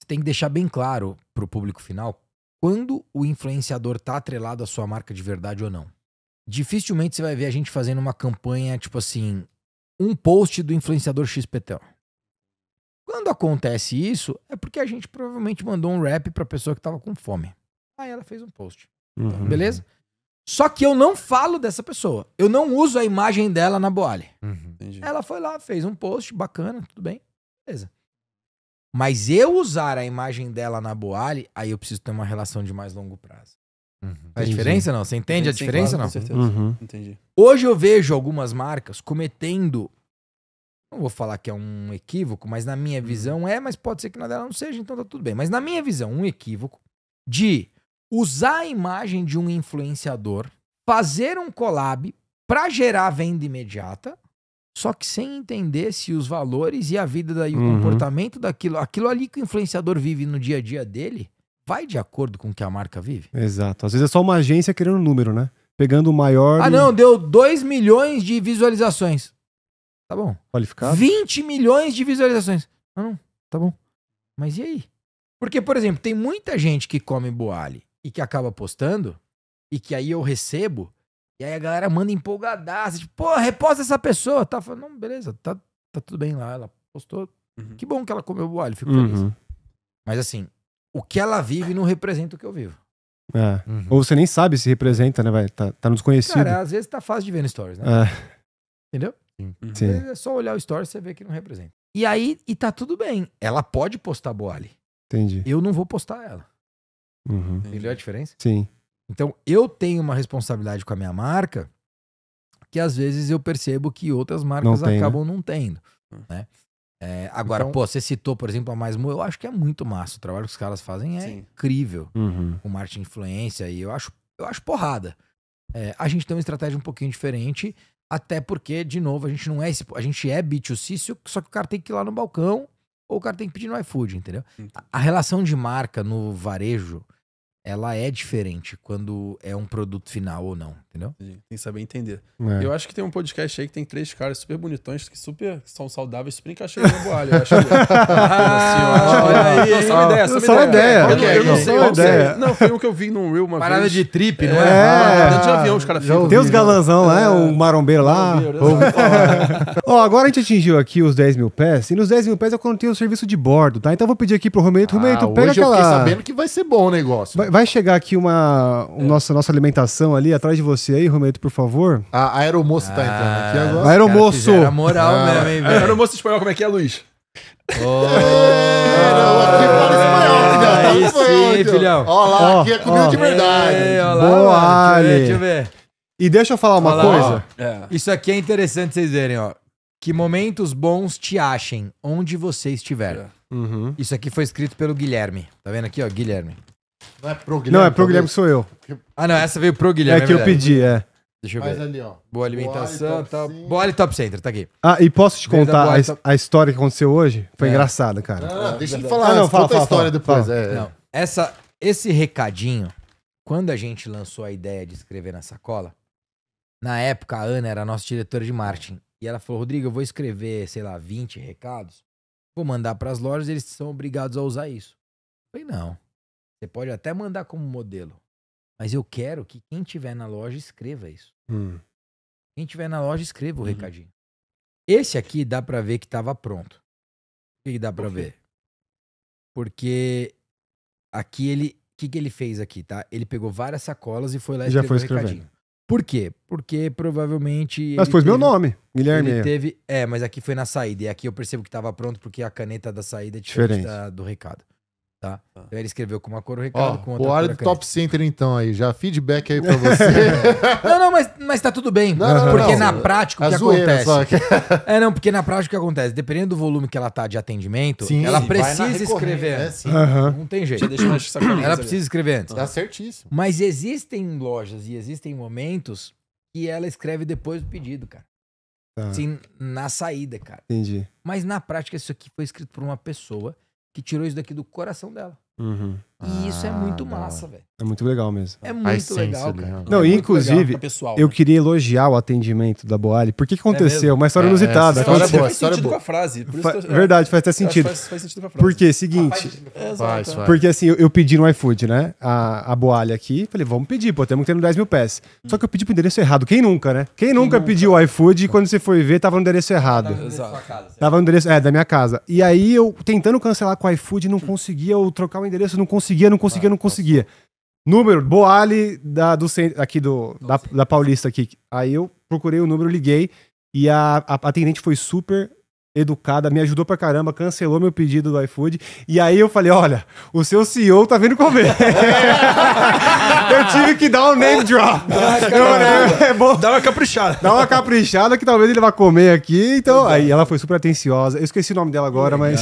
você tem que deixar bem claro pro público final quando o influenciador tá atrelado à sua marca de verdade ou não. Dificilmente você vai ver a gente fazendo uma campanha, tipo assim, um post do influenciador XPTO. Quando acontece isso, é porque a gente provavelmente mandou um rap pra pessoa que tava com fome. Aí ela fez um post. Uhum. Beleza? Só que eu não falo dessa pessoa. Eu não uso a imagem dela na Boali. Uhum. Entendi. Ela foi lá, fez um post bacana, tudo bem. Beleza. Mas eu usar a imagem dela na Boali, aí eu preciso ter uma relação de mais longo prazo. Uhum. Faz Entendi. diferença, não? Você entende a Sim, diferença, claro, não? Com certeza. Uhum. Entendi. Hoje eu vejo algumas marcas cometendo, não vou falar que é um equívoco, mas na minha visão mas pode ser que na dela não seja, então tá tudo bem. Mas na minha visão, um equívoco de usar a imagem de um influenciador, fazer um collab pra gerar venda imediata, só que sem entender se os valores e a vida e o comportamento daquilo, aquilo ali que o influenciador vive no dia a dia dele, vai de acordo com o que a marca vive. Exato. Às vezes é só uma agência querendo número, né? Pegando o maior Ah, não, deu 2 milhões de visualizações. Tá bom. qualificado. 20 milhões de visualizações. Não, tá bom. Mas e aí? Porque, por exemplo, tem muita gente que come Boali e que acaba postando e que aí eu recebo e aí a galera manda empolgadaça, tipo, pô, reposta essa pessoa. Tá falando, não, beleza, tá tudo bem lá, ela postou. Uhum. Que bom que ela comeu Boali, fico feliz. Uhum. Mas assim, o que ela vive não representa o que eu vivo. É. Uhum. Ou você nem sabe se representa, né, velho? Tá no desconhecido. Cara, às vezes tá fácil de ver no Stories, né? É, Entendeu? Uhum. sim. É só olhar o Stories e você vê que não representa. E aí, e tá tudo bem. Ela pode postar Boali. Entendi. Eu não vou postar ela. Uhum. Entendeu a diferença? Sim. Então, eu tenho uma responsabilidade com a minha marca que às vezes eu percebo que outras marcas Não tem, acabam não tendo, né? Agora, Então- pô, você citou, por exemplo, a Mais Mu, eu acho que é muito massa. O trabalho que os caras fazem é Sim. incrível. Uhum. Com marketing de influência e eu acho porrada. A gente tem uma estratégia um pouquinho diferente, até porque, de novo, a gente não é a gente é B2C, só que o cara tem que ir lá no balcão ou o cara tem que pedir no iFood, entendeu? A relação de marca no varejo, ela é diferente quando é um produto final ou não, entendeu? Entendi. Tem que saber entender. É. Eu acho que tem um podcast aí que tem 3 caras super bonitões, que super são saudáveis, super encaixeiros no Boali. Eu acho que... olha aí, Não, só uma ideia, Só uma ideia. Eu não sei, Só eu uma não sei. ideia. Não, foi um que eu vi num Reel uma Parada vez. de trip, não É. é? Dentro de avião os caras ficam. Tem os galanzão lá, o marombeiro lá. Marombeiro, exato. Ó, agora a gente atingiu aqui os 10 mil pés, e nos 10 mil pés eu contei o serviço de bordo, tá? Então eu vou pedir aqui pro Romerito. Romerito, pega hoje eu fiquei aquela... sabendo que vai ser bom o negócio. Vai chegar aqui nossa alimentação ali atrás de você aí, Romerito, por favor. A aeromoça tá entrando aqui agora. Aeromoço. Era moral mesmo, hein, Era velho? o moço espanhol, como é que é, Luiz? Não, aqui fala espanhol, filhão. Aí Espanhol, sim, aqui, ó. filhão. Ó lá, Ó, aqui é comida ó. de verdade. Olha lá, Boa, mano. Ali. Deixa eu ver. E deixa eu falar uma Olha lá, coisa. É. Isso aqui é interessante vocês verem, ó. Que momentos bons te achem onde você estiver. Uhum. Isso aqui foi escrito pelo Guilherme. Tá vendo aqui, ó? Guilherme. Não é pro Guilherme. Não, é pro Guilherme talvez? que sou eu. Ah, não, essa veio pro Guilherme. É que eu verdade. pedi, é. Deixa eu Mas ver. ali, ó. Boa alimentação Boali, e tal. Top Center. Boali Top Center, tá aqui. Ah, e posso te Veio da contar Boali, então. a história que aconteceu hoje? Foi É. engraçada, cara. Não, deixa ele verdade. falar. Ah, não, antes, fala, conta a fala, história fala. depois. É. Não, esse recadinho, quando a gente lançou a ideia de escrever na sacola, na época a Ana era a nossa diretora de marketing. E ela falou, Rodrigo, eu vou escrever, sei lá, 20 recados, vou mandar pras lojas, eles são obrigados a usar isso. Eu falei, não. Você pode até mandar como modelo, mas eu quero que quem tiver na loja escreva isso. Quem tiver na loja, escreva o recadinho. Esse aqui dá pra ver que tava pronto. O que dá pra ver? Porque aqui ele... O que ele fez aqui, tá? Ele pegou várias sacolas e foi lá e Já escreveu foi um escrevendo. recadinho. Por quê? Porque provavelmente... Mas ele foi meu teve- nome, Guilherme. Ele teve... mas aqui foi na saída. E aqui eu percebo que tava pronto porque a caneta da saída é diferente Diferente. do recado. Tá? Então ele escreveu com uma cor o Ó, recado, com outra o cor área a do caneta. Top Center, então, aí. Já feedback aí pra você. Não, mas tá tudo bem. Não, porque não. na prática o A que zoeira acontece... só. Não, porque na prática o que acontece? Dependendo do volume que ela tá de atendimento, Sim, ela vai na precisa recorrente, escrever né? antes. Sim. Aham. Não tem jeito. Já deixa umas sacolinhas Ela ali. precisa escrever antes. Tá certíssimo. Mas existem lojas e existem momentos que ela escreve depois do pedido, cara. Tá, Assim, na saída, cara. entendi. Mas na prática isso aqui foi escrito por uma pessoa que tirou isso daqui do coração dela. Uhum. E isso é muito da massa, hora. velho. É muito legal mesmo. É A muito essência legal, ali, cara. né? Não, É e muito inclusive, Fica pessoal. eu né? queria elogiar o atendimento da Boali. Por que aconteceu? mesmo? Uma história É, inusitada. essa Faz história é boa, faz história sentido boa. com a frase. Por isso que eu- Verdade, faz até eu acho que sentido. Faz sentido com a frase. Porque, seguinte, Faz. porque assim, eu pedi no iFood, né? A Boali aqui, falei, vamos pedir, pô, temos que ter no 10 mil pés. Só que eu pedi pro endereço errado. Quem nunca, né? Quem nunca pediu o iFood e quando você foi ver, tava no endereço errado. Exato. Tava no endereço, da minha casa. E aí eu tentando cancelar com o iFood, não conseguia, ou trocar o endereço, não conseguia. Número, Boali aqui da Paulista aqui. Aí eu procurei o número, liguei, e a atendente foi super educada, me ajudou pra caramba, cancelou meu pedido do iFood. E aí eu falei, olha, o seu CEO tá vindo comer. Eu tive que dar um name drop. É bom. Dá uma caprichada. Dá uma caprichada que talvez ele vá comer aqui. Então, aí ela foi super atenciosa. Eu esqueci o nome dela agora, mas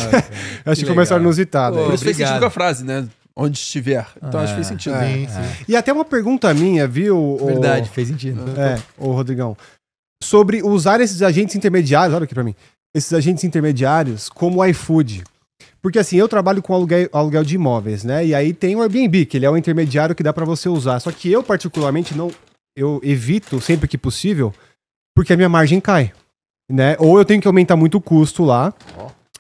acho que foi uma história inusitada. Por isso fez Obrigado. sentido com a frase, né? Onde estiver. Então acho que fez sentido. Sim, sim. E até uma pergunta minha, viu? Verdade, fez sentido. Ô Rodrigão. Sobre usar esses agentes intermediários, olha aqui pra mim. Esses agentes intermediários como o iFood. Porque assim, eu trabalho com aluguel de imóveis, né? E aí tem o Airbnb, que ele é o intermediário que dá pra você usar. Só que eu, particularmente, eu evito sempre que possível, porque a minha margem cai, né? Ou eu tenho que aumentar muito o custo lá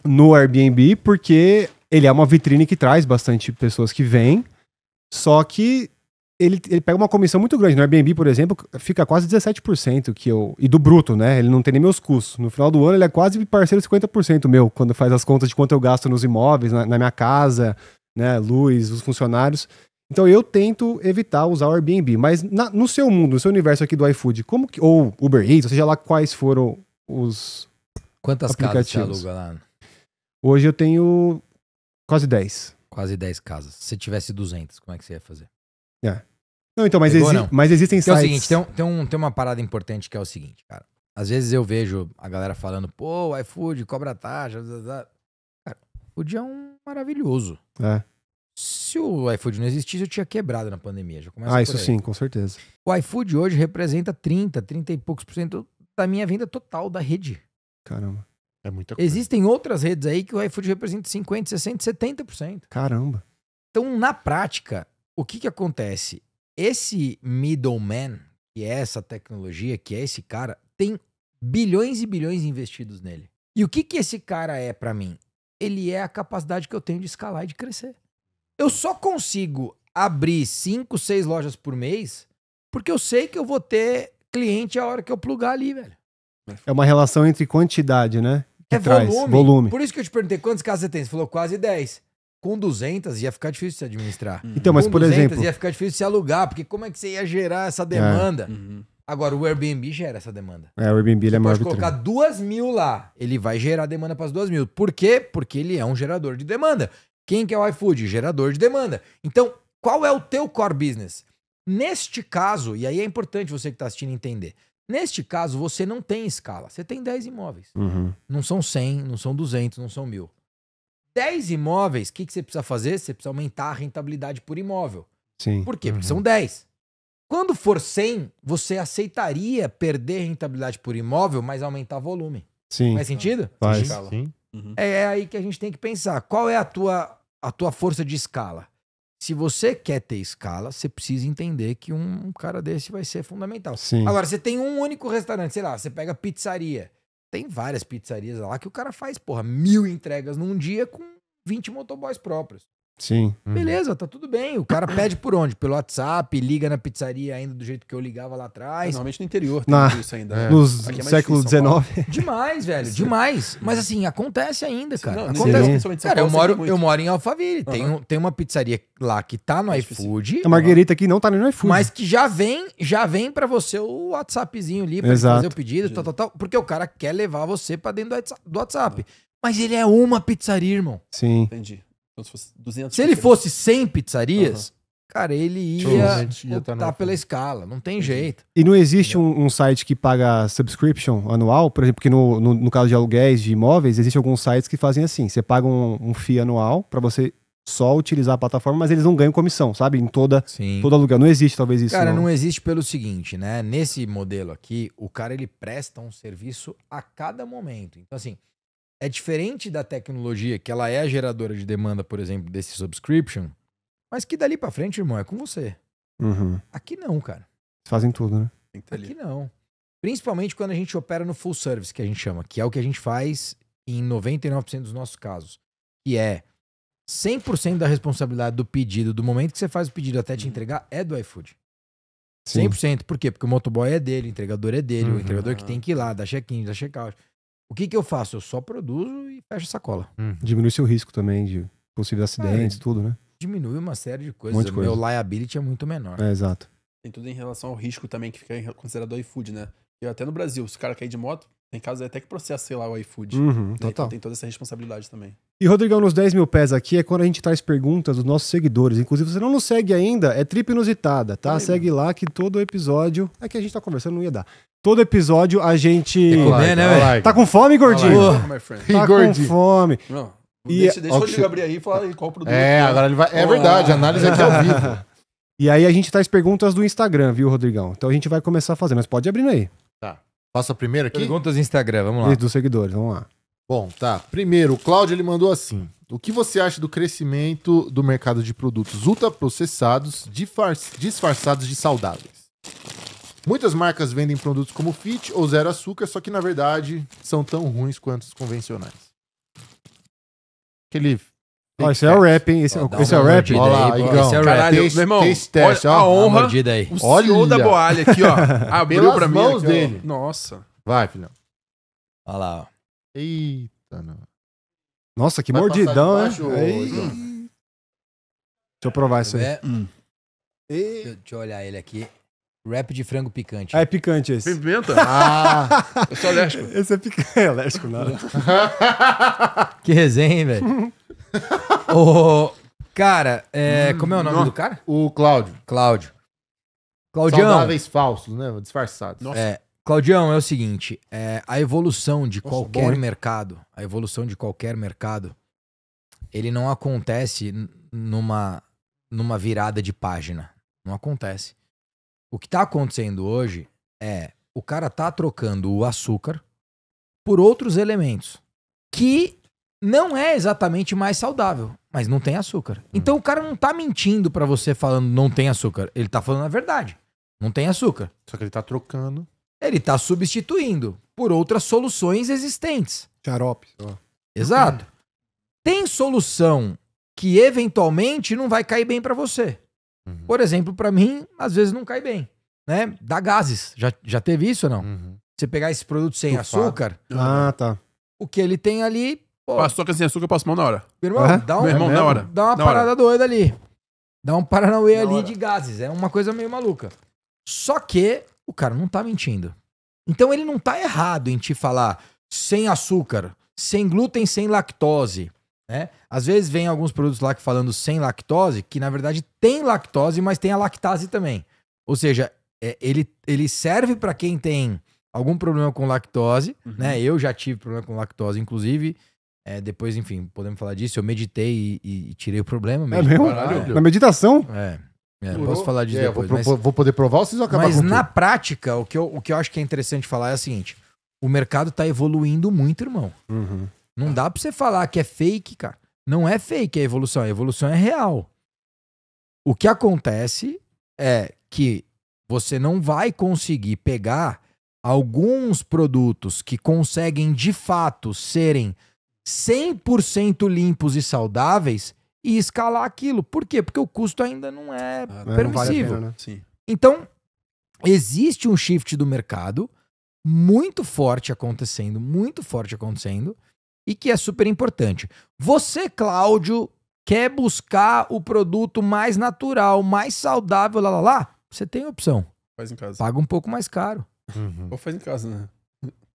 no Airbnb, porque ele é uma vitrine que traz bastante pessoas que vêm, só que ele pega uma comissão muito grande. No Airbnb, por exemplo, fica quase 17% e do bruto, né? Ele não tem nem meus custos. No final do ano, ele é quase parceiro 50% meu, quando faz as contas de quanto eu gasto nos imóveis, na minha casa, né? Luz, os funcionários. Então eu tento evitar usar o Airbnb. Mas no seu mundo, no seu universo aqui do iFood, ou Uber Eats, ou seja lá quais foram os... Quantas casas você aplicativos. aluga lá? Hoje eu tenho quase 10. Quase 10 casas. Se você tivesse 200, como é que você ia fazer? Não, então, Pegou, não? mas existem Que é o sites... seguinte, tem uma parada importante que é o seguinte, cara. Às vezes eu vejo a galera falando, pô, o iFood cobra taxa. Cara, o iFood é um maravilhoso. É. Se o iFood não existisse, eu tinha quebrado na pandemia. Já começa por Isso aí. sim, com certeza. O iFood hoje representa 30 e poucos % da minha venda total da rede. Caramba. É muita coisa. Existem outras redes aí que o iFood representa 50, 60, 70%. Caramba. Então, na prática, o que acontece? Esse middleman, que é essa tecnologia, que é esse cara, tem bilhões e bilhões investidos nele. E o que esse cara é pra mim? Ele é a capacidade que eu tenho de escalar e de crescer. Eu só consigo abrir 5, 6 lojas por mês porque eu sei que eu vou ter cliente a hora que eu plugar ali, velho. É uma relação entre quantidade, né? Que É traz volume. Por isso que eu te perguntei quantas casas você tem. Você falou quase 10. Com 200 ia ficar difícil de se administrar. Então, mas Com por 200 exemplo, ia ficar difícil de se alugar, porque como é que você ia gerar essa demanda? Uhum. Agora, o Airbnb gera essa demanda. o Airbnb ele é maior Pode colocar 2.000 lá, ele vai gerar demanda para as 2.000. Por quê? Porque ele é um gerador de demanda. Quem que é o iFood? Gerador de demanda. Então, qual é o teu core business? Neste caso, e aí é importante você que está assistindo entender, neste caso você não tem escala, você tem 10 imóveis. Uhum. Não são 100, não são 200, não são 1.000. 10 imóveis, o que você precisa fazer? Você precisa aumentar a rentabilidade por imóvel. Sim. Por quê? Porque são 10. Quando for 100, você aceitaria perder rentabilidade por imóvel, mas aumentar volume. Sim. Faz sentido? Faz. Sim. É aí que a gente tem que pensar. Qual é a tua força de escala? Se você quer ter escala, você precisa entender que um cara desse vai ser fundamental. Sim. Agora, você tem um único restaurante, sei lá, você pega pizzaria. Tem várias pizzarias lá que o cara faz, 1.000 entregas num dia com 20 motoboys próprios. Sim. Beleza, tá tudo bem. O cara pede por onde? Pelo WhatsApp, liga na pizzaria ainda do jeito que eu ligava lá atrás. Normalmente no interior Na- tem isso ainda. né? Nos Aqui é mais século difícil, São Paulo. XIX. Demais, velho, demais. Mas assim, acontece ainda, cara. Não, Acontece. interior, principalmente em São Cara, eu Paulo, sempre moro, muito. eu moro em Alphaville. Tem uma pizzaria lá que tá no É iFood, A Marguerita aqui não tá nem no iFood. mas que já vem pra você o WhatsAppzinho ali pra ele Exato. fazer o pedido, tal, porque o cara quer levar você pra dentro do WhatsApp. Mas ele é uma pizzaria, irmão. Sim. Entendi. Então, se fosse 200... Se ele fosse 100 pizzarias, cara, ele ia Provavelmente ia tá no optar iFood. pela escala. Não tem jeito. E não existe um site que paga subscription anual, por exemplo, porque no caso de aluguéis de imóveis, existem alguns sites que fazem assim, você paga um FII anual pra você só utilizar a plataforma, mas eles não ganham comissão, sabe? Em todo aluguel. Não existe talvez isso. Cara, não existe pelo seguinte, né? Nesse modelo aqui, o cara ele presta um serviço a cada momento. Então, assim, é diferente da tecnologia, que ela é a geradora de demanda, por exemplo, desse subscription, mas que dali pra frente, irmão, é com você. Uhum. Aqui não, cara. Eles fazem tudo, né? Tem que ter Aqui ali. não. Principalmente quando a gente opera no full service, que a gente chama, que é o que a gente faz em 99% dos nossos casos, que é 100% da responsabilidade do pedido, do momento que você faz o pedido até te entregar, é do iFood. 100%. Por quê? Porque o motoboy é dele, o entregador é dele, o entregador que tem que ir lá, dar check-in, dar check-out. O que eu faço? Eu só produzo e fecho a sacola. Diminui seu risco também de possíveis acidentes, tudo, né? Diminui uma série de coisas. Monte de coisa. Meu liability é muito menor. É, exato. Tem tudo em relação ao risco também, que fica considerado o iFood, né? E até no Brasil, se o cara cair de moto, tem casos até que processa, sei lá, o iFood. Uhum, Né? total. Então tem toda essa responsabilidade também. E, Rodrigão, nos 10 mil pés aqui é quando a gente traz perguntas dos nossos seguidores. Inclusive, se você não nos segue ainda, é Trip Inusitada, tá? Também, Segue lá que todo episódio... É que a gente tá conversando, não ia dar. Todo episódio a gente... Tem que comer, né, velho? Tá com fome, gordinho? Olha Oh, my friend. Tá com gordinho. fome. Não. E- Deixa o Ó, Rodrigo abrir aí e falar aí qual o produto. É, agora ele vai. É verdade, análise aqui ao vivo. E aí a gente traz perguntas do Instagram, viu, Rodrigão? Então a gente vai começar a fazer, mas pode abrir aí. Faço a primeira aqui? Perguntas no Instagram, vamos lá. Dos seguidores, vamos lá. Bom, tá. Primeiro, o Cláudio ele mandou assim: o que você acha do crescimento do mercado de produtos ultraprocessados disfarçados de saudáveis? Muitas marcas vendem produtos como fit ou zero açúcar, só que na verdade são tão ruins quanto os convencionais. Aquele. Ó, esse é o rap, hein? Esse, Ó, dá esse é uma o rap. mordida Olha lá, aí, pô. Igão. Esse é o Caralho, Taste- meu irmão, taste test, olha ó. a Dá uma honra. mordida aí. O Olha. CEO da Boalha aqui, ó. Abriu Pelas pra mim. mãos aqui, ó. dele. Nossa. Vai, filhão. Olha lá, ó. Eita, não. Nossa, que Vai mordidão, passar né? debaixo, Aí. Igão. Deixa eu provar isso aí. É, deixa eu olhar ele aqui. Wrap de frango picante. Ah, é picante esse. Pimenta? Ah, Eu sou alérgico. Esse é picante. É alérgico, nada. Que resenha, hein, velho? Ô, cara, como é o nome do cara? o Cláudio. Cláudio. Claudião, Saudáveis falsos, né? Disfarçados. Nossa. Claudião, é o seguinte, a evolução de Nossa, qualquer bom, hein? mercado, ele não acontece numa virada de página. Não acontece. O que tá acontecendo hoje é o cara tá trocando o açúcar por outros elementos que não é exatamente mais saudável, mas não tem açúcar. Então o cara não tá mentindo pra você falando não tem açúcar. Ele tá falando a verdade. Não tem açúcar. Só que ele tá trocando. Ele tá substituindo por outras soluções existentes. Xarope. ó. Exato. Tem solução que eventualmente não vai cair bem pra você. Uhum. Por exemplo, pra mim, às vezes não cai bem, né? Dá gases. Já teve isso ou não? Uhum. Você pegar esse produto sem Estufado. açúcar, Ah, tá. o que ele tem ali, pô, Açúcar sem açúcar, eu passo mão na hora. meu irmão, É? dá, Meu irmão, na hora. dá uma Na parada doida ali. Dá um paranauê Na ali hora. de gases. É uma coisa meio maluca. Só que o cara não tá mentindo. Então ele não tá errado em te falar sem açúcar, sem glúten, sem lactose, né? Às vezes vem alguns produtos lá que falando sem lactose, que na verdade tem lactose, mas tem a lactase também. Ou seja, ele serve para quem tem algum problema com lactose, né? Eu já tive problema com lactose, inclusive. Depois, enfim, podemos falar disso. Eu meditei e tirei o problema. É mesmo? Caralho. Na meditação? Posso falar disso É, depois. vou poder provar ou vocês vão acabar Mas com na tudo? prática, o que eu acho que é interessante falar é o seguinte: o mercado tá evoluindo muito, irmão. Uhum. Não dá pra você falar que é fake, cara. Não é fake a evolução é real. O que acontece é que você não vai conseguir pegar alguns produtos que conseguem de fato serem 100% limpos e saudáveis e escalar aquilo. Por quê? Porque o custo ainda não é Não vale a permissível. pena, né? Sim. Então, existe um shift do mercado muito forte acontecendo, e que é super importante. Você, Cláudio, quer buscar o produto mais natural, mais saudável, você tem opção. Faz em casa. Paga um pouco mais caro. Uhum. Ou faz em casa, né?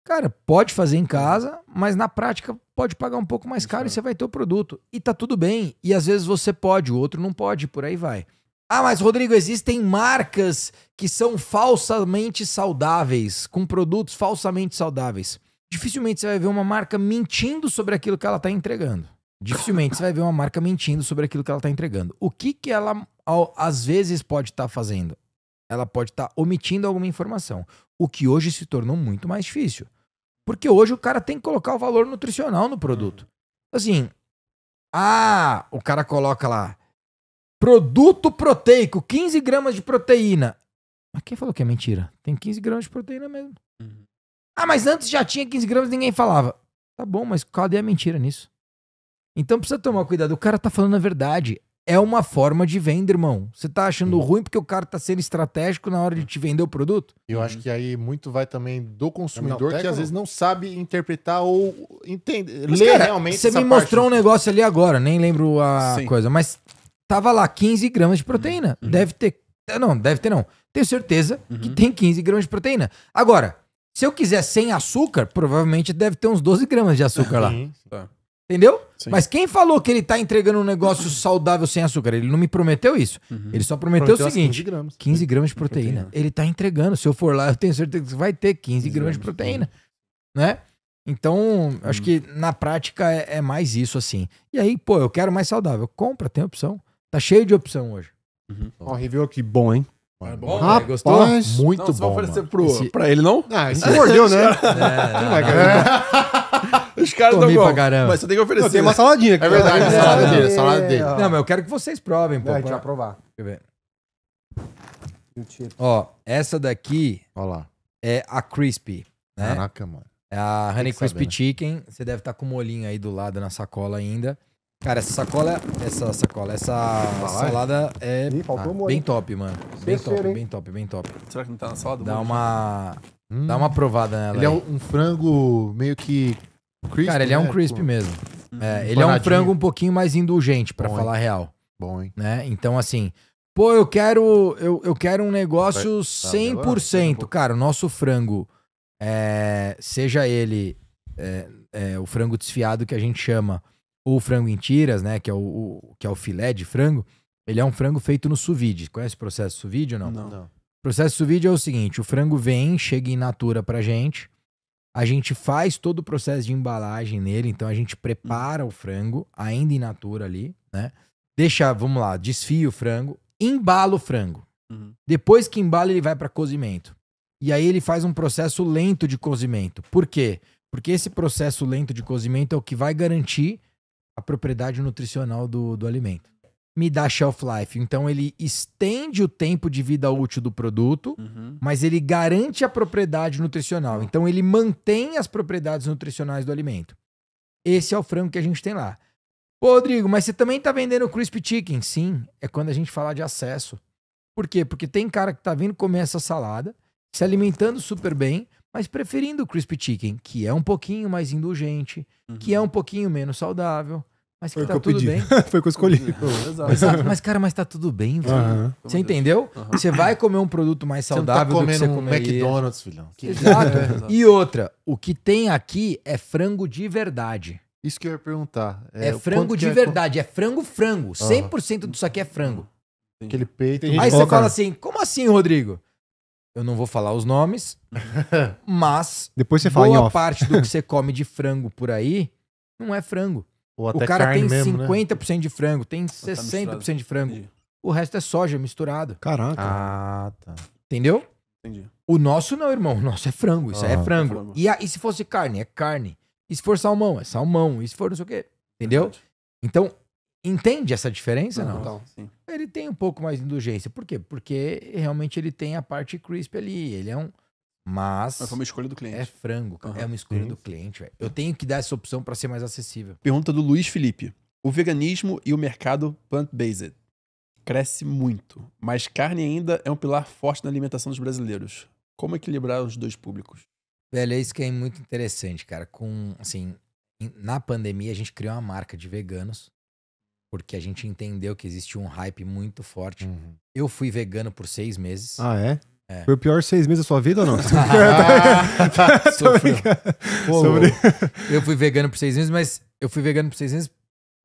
Cara, pode fazer em casa, mas na prática pode pagar um pouco mais caro e você vai ter o produto. E tá tudo bem. E às vezes você pode, o outro não pode, por aí vai. Ah, mas Rodrigo, existem marcas que são falsamente saudáveis, com produtos falsamente saudáveis. Dificilmente você vai ver uma marca mentindo sobre aquilo que ela tá entregando. Dificilmente você vai ver uma marca mentindo sobre aquilo que ela tá entregando. O que ela, às vezes, pode estar fazendo? Ela pode estar omitindo alguma informação. O que hoje se tornou muito mais difícil. Porque hoje o cara tem que colocar o valor nutricional no produto. Assim, o cara coloca lá, produto proteico, 15 gramas de proteína. Mas quem falou que é mentira? Tem 15 gramas de proteína mesmo. Mas antes já tinha 15 gramas e ninguém falava. Tá bom, mas cadê a mentira nisso? Então precisa tomar cuidado. O cara tá falando a verdade. É uma forma de venda, irmão. Você tá achando ruim porque o cara tá sendo estratégico na hora de te vender o produto? Eu acho que aí muito vai também do consumidor Não, que às vezes não sabe interpretar ou entender, Mas, ler cara, realmente você essa me parte. mostrou um negócio ali agora, nem lembro a Sim. coisa, mas tava lá 15 gramas de proteína. Deve ter. Não. Tenho certeza que tem 15 gramas de proteína. Agora, se eu quiser sem açúcar, provavelmente deve ter uns 12 gramas de açúcar lá. Sim. Tá. Entendeu? Sim. Mas quem falou que ele tá entregando um negócio saudável sem açúcar? Ele não me prometeu isso. Ele só prometeu o Prometeu as seguinte: 15 gramas. 15 gramas de proteína. Ele tá entregando. Se eu for lá, eu tenho certeza que vai ter 15 gramas de proteína. Né? Então, acho que na prática é mais isso, assim. E aí, pô, eu quero mais saudável. Compra, tem opção. Tá cheio de opção hoje. Ó, review aqui bom, hein? Bom, Rapaz, gostou? Muito não, você vai bom. oferecer Mano. pra ele, não? Ah, esse mordeu, né? Não vai querer. Os caras Comi dão pra bom. caramba. Mas você tem que oferecer. Não, tem uma saladinha aqui. É verdade, a salada dele, a salada dele. Não, mas eu quero que vocês provem, pô. A gente vai provar. Deixa eu ver. Ó, essa daqui Olha lá. é a Crispy, né? Caraca, mano. É a Honey que Crispy saber, né? Chicken. Você deve estar com o molhinho aí do lado na sacola ainda. Cara, essa salada é Ih, faltou molho. bem top, mano. Bem Terceiro, top, hein? bem top. Será que não tá na salada? Dá Molho? uma provada nela. Ele é aí. um frango meio que crispy, Cara, ele é um né? crispy Com- mesmo. É, ele é um Empanadinho. frango um pouquinho mais indulgente, pra Bom, falar a real, Bom, hein? né? Então, assim, pô, eu quero um negócio Vai agora? 100%. Cara, o nosso frango, seja ele o frango desfiado que a gente chama, ou o frango em tiras, né? Que é o filé de frango. Ele é um frango feito no sous vide. Conhece o processo sous vide ou não? Não. Não. O processo sous vide é o seguinte: o frango chega in natura pra gente. A gente faz todo o processo de embalagem nele, então a gente prepara o frango, ainda in natura ali, né? Vamos lá, desfia o frango, embala o frango. Depois que embala, ele vai para cozimento. E aí ele faz um processo lento de cozimento. Por quê? Porque esse processo lento de cozimento é o que vai garantir a propriedade nutricional do alimento. Me dá shelf life. Então ele estende o tempo de vida útil do produto, mas ele garante a propriedade nutricional. Então ele mantém as propriedades nutricionais do alimento. Esse é o frango que a gente tem lá. Pô, Rodrigo, mas você também tá vendendo Crispy Chicken? Sim, é quando a gente fala de acesso. Por quê? Porque tem cara que tá vindo comer essa salada, se alimentando super bem, mas preferindo o Crispy Chicken, que é um pouquinho mais indulgente, que é um pouquinho menos saudável, mas que Foi o tá que eu tudo pedi. bem. Foi o que eu escolhi. Mas, cara, mas tá tudo bem, velho. Aham. Você entendeu? Você vai comer um produto mais Você não tá saudável do que comendo você um comeria. McDonald's, filhão. Exato. E outra, o que tem aqui é frango de verdade. Isso que eu ia perguntar. É frango quanto de que verdade, é frango. 100% disso aqui é frango. Aquele peito. Tem gente Aí você coloca- fala assim, como assim, Rodrigo? Eu não vou falar os nomes, mas Depois você fala em boa off. parte do que você come de frango por aí não é frango. Ou O até cara carne tem mesmo, 50% de frango, tem Tá 60% de frango. Entendi. O resto é soja misturado. Caraca. Ah, tá. Entendeu? Entendi. O nosso não, irmão. O nosso é frango. Isso aí é Ah, frango. frango. E se fosse carne, é carne. E se for salmão, é salmão. E se for não sei o quê. Entendeu? Verdade. Então, entende essa diferença? Não. Total. Sim. Ele tem um pouco mais de indulgência. Por quê? Porque realmente ele tem a parte crispy ali. Ele é um... Mas Mas foi uma escolha do é cliente. frango, cara. Aham. É uma escolha Sim. do cliente, velho. Eu tenho que dar essa opção pra ser mais acessível. Pergunta do Luiz Felipe. O veganismo e o mercado plant-based cresce muito, mas carne ainda é um pilar forte na alimentação dos brasileiros. Como equilibrar os dois públicos? Velho, é isso que é muito interessante, cara. Na pandemia, a gente criou uma marca de veganos, porque a gente entendeu que existia um hype muito forte. Eu fui vegano por 6 meses. Ah, é? É. Foi o pior 6 meses da sua vida ou não? Sofreu. Sobre- Eu fui vegano por 6 meses, mas eu fui vegano por 6 meses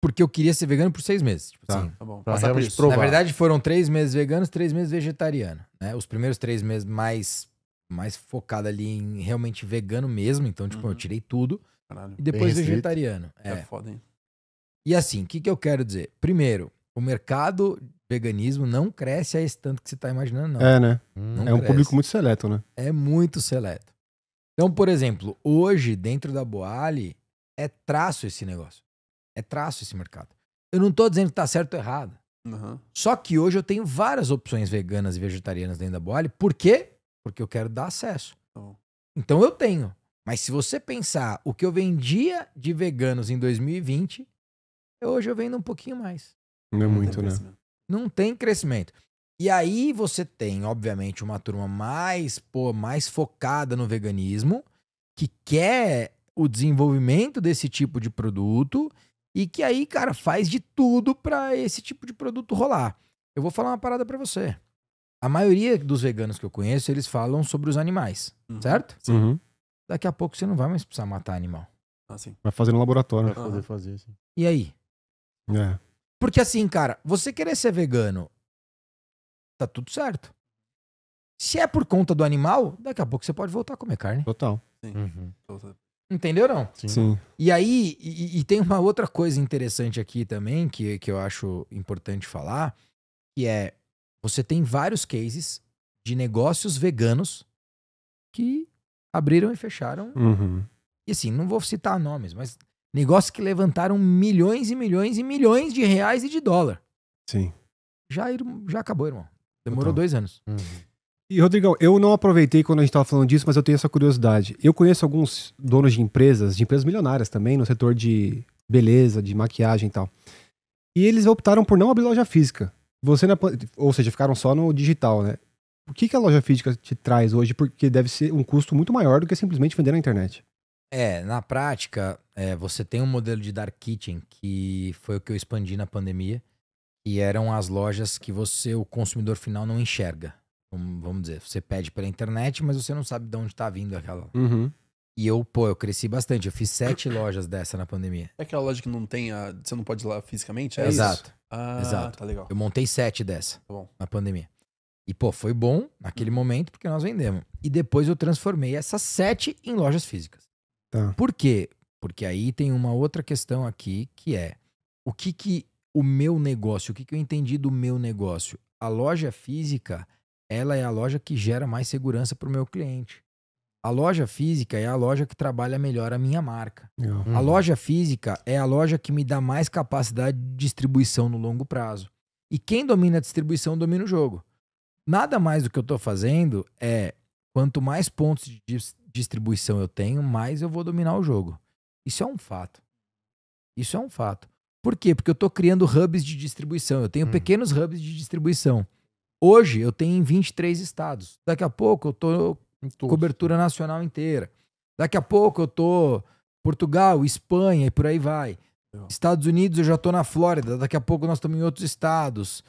porque eu queria ser vegano por 6 meses. Tipo Tá. assim. Tá bom. Pra Passar por realmente isso. provar. Na verdade, foram 3 meses veganos, 3 meses vegetariano. Né? Os primeiros 3 meses mais focado ali em realmente vegano mesmo. Então, tipo, eu tirei tudo. Caralho. E depois Bem restrito. vegetariano. É foda, hein? E assim, o que eu quero dizer? Primeiro, o mercado veganismo não cresce a esse tanto que você tá imaginando, não. É, né? Não É um cresce. público muito seleto, né? É muito seleto. Então, por exemplo, hoje, dentro da Boali, é traço esse negócio. É traço esse mercado. Eu não tô dizendo que tá certo ou errado. Uhum. Só que hoje eu tenho várias opções veganas e vegetarianas dentro da Boali. Por quê? Porque eu quero dar acesso. Então, Então eu tenho. Mas se você pensar o que eu vendia de veganos em 2020, hoje eu vendo um pouquinho mais. Não é muito, tem né? crescimento. Não tem crescimento. E aí você tem, obviamente, uma turma mais focada no veganismo, que quer o desenvolvimento desse tipo de produto e que aí, cara, faz de tudo pra esse tipo de produto rolar. Eu vou falar uma parada pra você. A maioria dos veganos que eu conheço, eles falam sobre os animais, certo? Uhum. Daqui a pouco você não vai mais precisar matar animal. Assim. Vai fazer no laboratório. Pra poder fazer assim. E aí? É. Porque assim, cara, você querer ser vegano, tá tudo certo. Se é por conta do animal, daqui a pouco você pode voltar a comer carne. Total. Uhum. Entendeu não? Sim. E aí, e tem uma outra coisa interessante aqui também, que eu acho importante falar, que é, você tem vários cases de negócios veganos que abriram e fecharam. Uhum. E assim, não vou citar nomes, mas negócios que levantaram milhões e milhões e milhões de reais e de dólar. Sim. Já acabou, irmão. Demorou Total. 2 anos. Uhum. E, Rodrigão, eu não aproveitei quando a gente tava falando disso, mas eu tenho essa curiosidade. Eu conheço alguns donos de empresas milionárias também, no setor de beleza, de maquiagem e tal. E eles optaram por não abrir loja física. Ou seja, ficaram só no digital, né? O que a loja física te traz hoje? Porque deve ser um custo muito maior do que simplesmente vender na internet. Na prática, você tem um modelo de dark kitchen, que foi o que eu expandi na pandemia, e eram as lojas que o consumidor final não enxerga. Vamos dizer, você pede pela internet, mas você não sabe de onde tá vindo aquela. Uhum. E eu cresci bastante. Eu fiz 7 lojas dessa na pandemia. É aquela loja que não tem você não pode ir lá fisicamente? É Exato. isso? Ah, Exato. tá legal. Eu montei 7 dessa Tá bom. na pandemia. E, foi bom naquele momento, porque nós vendemos. E depois eu transformei essas 7 em lojas físicas. Tá. Por quê? Porque aí tem uma outra questão aqui, que é o que o meu negócio, o que eu entendi do meu negócio? A loja física, ela é a loja que gera mais segurança para o meu cliente. A loja física é a loja que trabalha melhor a minha marca. Legal. A loja física é a loja que me dá mais capacidade de distribuição no longo prazo. E quem domina a distribuição, domina o jogo. Nada mais do que eu estou fazendo é, quanto mais pontos de distribuição eu tenho, mais eu vou dominar o jogo. Isso é um fato. Isso é um fato. Por quê? Porque eu estou criando hubs de distribuição. Eu tenho pequenos hubs de distribuição. Hoje eu tenho em 23 estados. Daqui a pouco eu tô cobertura nacional inteira. Daqui a pouco eu tô Portugal, Espanha e por aí vai. Estados Unidos eu já tô na Flórida. Daqui a pouco nós estamos em outros estados.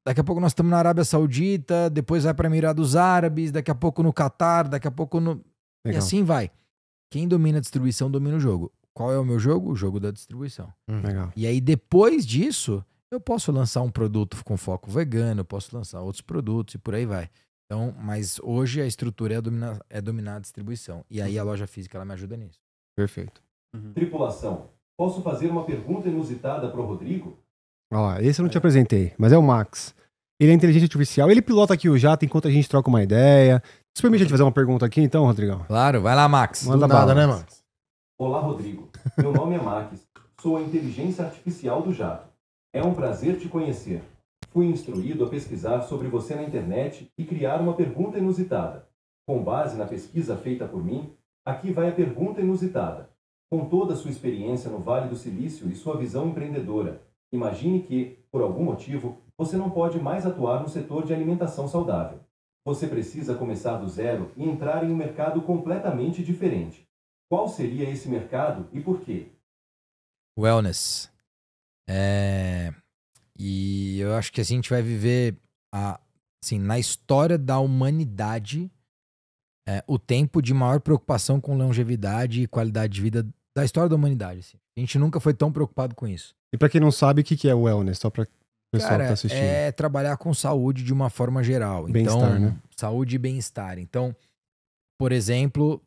Daqui a pouco nós estamos na Arábia Saudita. Depois vai para Emirados Árabes. Daqui a pouco no Catar. Daqui a pouco no... E assim vai. Quem domina a distribuição domina o jogo. Qual é o meu jogo? O jogo da distribuição. Legal. E aí depois disso, eu posso lançar um produto com foco vegano, eu posso lançar outros produtos e por aí vai. Então, mas hoje a estrutura é dominar a distribuição. E aí a loja física ela me ajuda nisso. Perfeito. Tripulação, posso fazer uma pergunta inusitada para o Rodrigo? Ó, esse eu não te apresentei, mas é o Max. Ele é inteligência artificial, ele pilota aqui o jato enquanto a gente troca uma ideia. Você permite a gente fazer uma pergunta aqui então, Rodrigão? Claro, vai lá, Max. Manda Do nada, bala. né, Max? Olá, Rodrigo. Meu nome é Max. Sou a inteligência artificial do jato. É um prazer te conhecer. Fui instruído a pesquisar sobre você na internet e criar uma pergunta inusitada. Com base na pesquisa feita por mim, aqui vai a pergunta inusitada. Com toda a sua experiência no Vale do Silício e sua visão empreendedora, imagine que, por algum motivo, você não pode mais atuar no setor de alimentação saudável. Você precisa começar do zero e entrar em um mercado completamente diferente. Qual seria esse mercado e por quê? Wellness. E eu acho que assim, a gente vai viver assim, na história da humanidade o tempo de maior preocupação com longevidade e qualidade de vida da história da humanidade. Assim. A gente nunca foi tão preocupado com isso. E pra quem não sabe, o que é wellness? Só pra pessoal que tá assistindo. É trabalhar com saúde de uma forma geral. Bem-estar, então, né? Saúde e bem-estar. Então, por exemplo,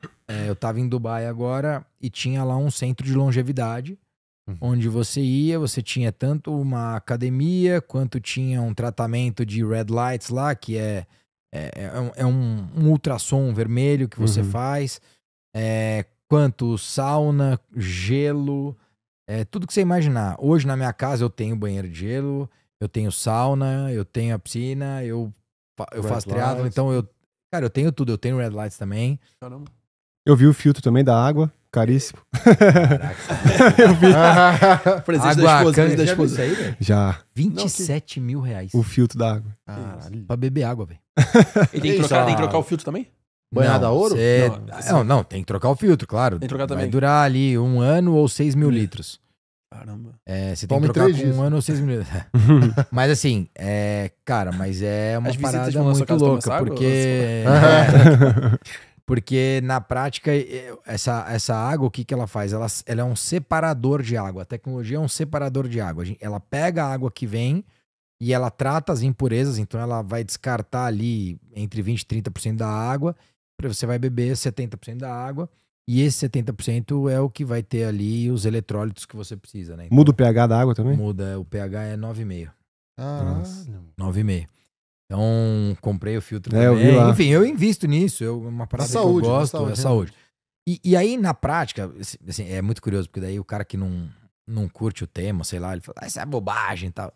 eu tava em Dubai agora e tinha lá um centro de longevidade, onde você tinha tanto uma academia, quanto tinha um tratamento de red lights lá, que é um ultrassom vermelho que você faz, quanto sauna, gelo, tudo que você imaginar. Hoje na minha casa eu tenho banheiro de gelo, eu tenho sauna, eu tenho a piscina, eu faço triatlo, então eu tenho tudo, eu tenho red lights também. Caramba. Eu vi o filtro também da água, caríssimo. Presente da esposa, presente da já viu esposa. isso aí, velho? Já. 27 mil reais O filtro da água. Caralho. pra beber água, velho. E tem que trocar o filtro também? Banhada a ouro? Não, tem que trocar o filtro, claro. Tem que trocar também. Vai durar ali 1 ano ou 6 mil litros. Caramba. Você tem Toma que em trocar 3 com dias. 1 ano ou 6 mil litros. Mas assim, cara, mas é uma As visitas parada vão na sua muito casa tomar louca, essa água, porque... Porque na prática, essa água, o que ela faz? Ela é um separador de água. A tecnologia é um separador de água. Ela pega a água que vem e ela trata as impurezas, então ela vai descartar ali entre 20% e 30% da água, você vai beber 70% da água, e esse 70% é o que vai ter ali os eletrólitos que você precisa, né? Então, Muda o pH da água também? muda, o pH é 9,5. Caralho. 9,5. Então, comprei o filtro Eu também. vi lá. Enfim, eu invisto nisso. Uma parada saúde, que eu na gosto, saúde, é saúde. E aí, na prática, assim, é muito curioso, porque daí o cara que não curte o tema, sei lá, ele fala, isso é bobagem e tal.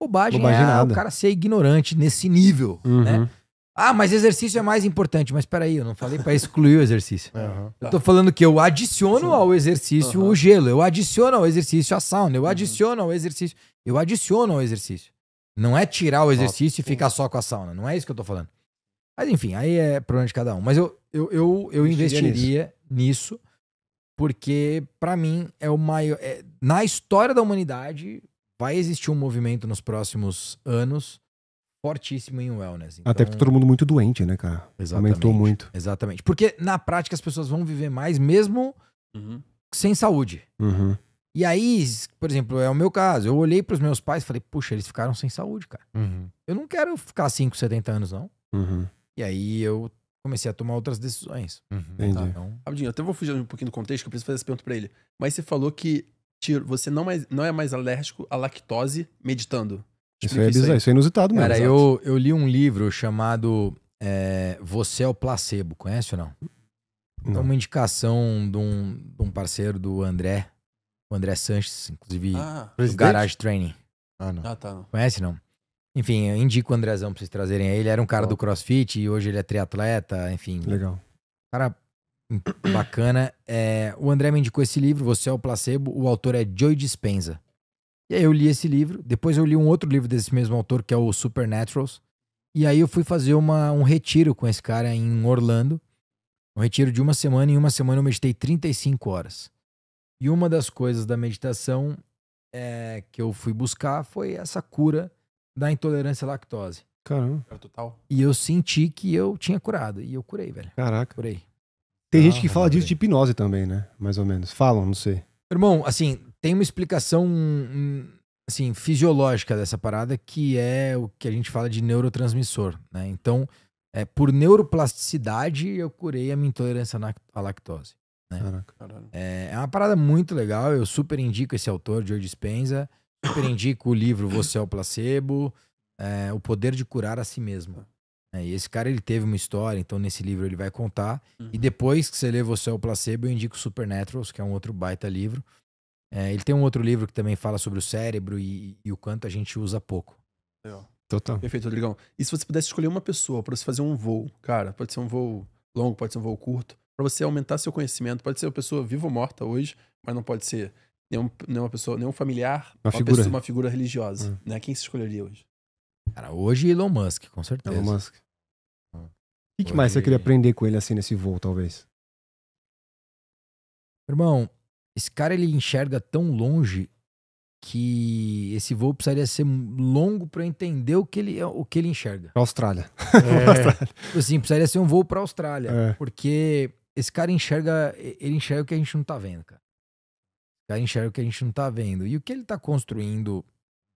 Bobagem nada. o cara ser ignorante nesse nível, Uhum. né? Ah, mas exercício é mais importante. Mas peraí, eu não falei pra excluir o exercício. Aham. Eu tô falando que eu adiciono ao exercício o gelo, eu adiciono ao exercício a sauna, eu adiciono ao exercício. Eu adiciono ao exercício. Não é tirar o exercício e ficar só com a sauna. Não é isso que eu tô falando. Mas enfim, aí é problema de cada um. Mas eu investiria nisso, porque pra mim é o maior. Na história da humanidade, vai existir um movimento nos próximos anos fortíssimo em wellness. Então, Até porque todo mundo muito doente, né, cara? exatamente, Aumentou muito. Exatamente. Porque na prática as pessoas vão viver mais mesmo sem saúde. Uhum. E aí, por exemplo, é o meu caso. Eu olhei pros meus pais e falei, puxa, eles ficaram sem saúde, cara. Uhum. Eu não quero ficar 5, 70 anos, não. Uhum. E aí eu comecei a tomar outras decisões. Entendi. Tá? Então, Rapidinho, eu até vou fugir um pouquinho do contexto, que eu preciso fazer essa pergunta pra ele. Mas você falou que você não é mais alérgico à lactose meditando. Isso Explica é bizarro, isso é inusitado mesmo. cara, exato. eu li um livro chamado Você é o Placebo. Conhece ou não? É Não. uma indicação de um parceiro do André, o André Sanches, inclusive do Presidente? Garage Training. Ah, não. tá. Não. Conhece, não? Enfim, eu indico o Andrezão pra vocês trazerem aí. Ele era um cara do CrossFit e hoje ele é triatleta, enfim. Legal. Cara bacana. O André me indicou esse livro, Você é o Placebo. O autor é Joe Dispenza. E aí eu li esse livro. Depois eu li um outro livro desse mesmo autor, que é o Supernaturals. E aí eu fui fazer um retiro com esse cara em Orlando. Um retiro de 1 semana. E em 1 semana eu meditei 35 horas. E uma das coisas da meditação que eu fui buscar foi essa cura da intolerância à lactose. Caramba. Era total. E eu senti que eu tinha curado. E eu curei, velho. Caraca. Curei. Tem gente que fala maravilha. disso de hipnose também, né? Mais ou menos. Falam, não sei. Irmão, assim, tem uma explicação assim, fisiológica dessa parada, que é o que a gente fala de neurotransmissor, né? Então, por neuroplasticidade, eu curei a minha intolerância à lactose. Caraca. Caralho. É uma parada muito legal. Eu super indico esse autor, Joe Dispenza. Super indico o livro Você é o Placebo. O Poder de Curar a Si Mesmo. E esse cara, ele teve uma história, então nesse livro ele vai contar. E depois que você lê Você é o Placebo, eu indico Supernaturals, que é um outro baita livro. Ele tem um outro livro que também fala sobre o cérebro e o quanto a gente usa pouco. Legal. Total. Perfeito, Rodrigão. E se você pudesse escolher uma pessoa pra você fazer um voo, cara, pode ser um voo longo, pode ser um voo curto, pra você aumentar seu conhecimento. Pode ser uma pessoa viva ou morta hoje, mas não pode ser nenhuma pessoa, nenhum familiar, uma figura religiosa. Né? Quem se escolheria hoje? Cara, hoje Elon Musk, com certeza. Elon Musk. O que mais você queria aprender com ele assim nesse voo, talvez? Irmão, esse cara ele enxerga tão longe que esse voo precisaria ser longo pra eu entender o que ele enxerga. Pra Austrália. Assim, precisaria ser um voo pra Austrália. Porque esse cara enxerga o que a gente não tá vendo, cara. O cara enxerga o que a gente não tá vendo. E o que ele tá construindo,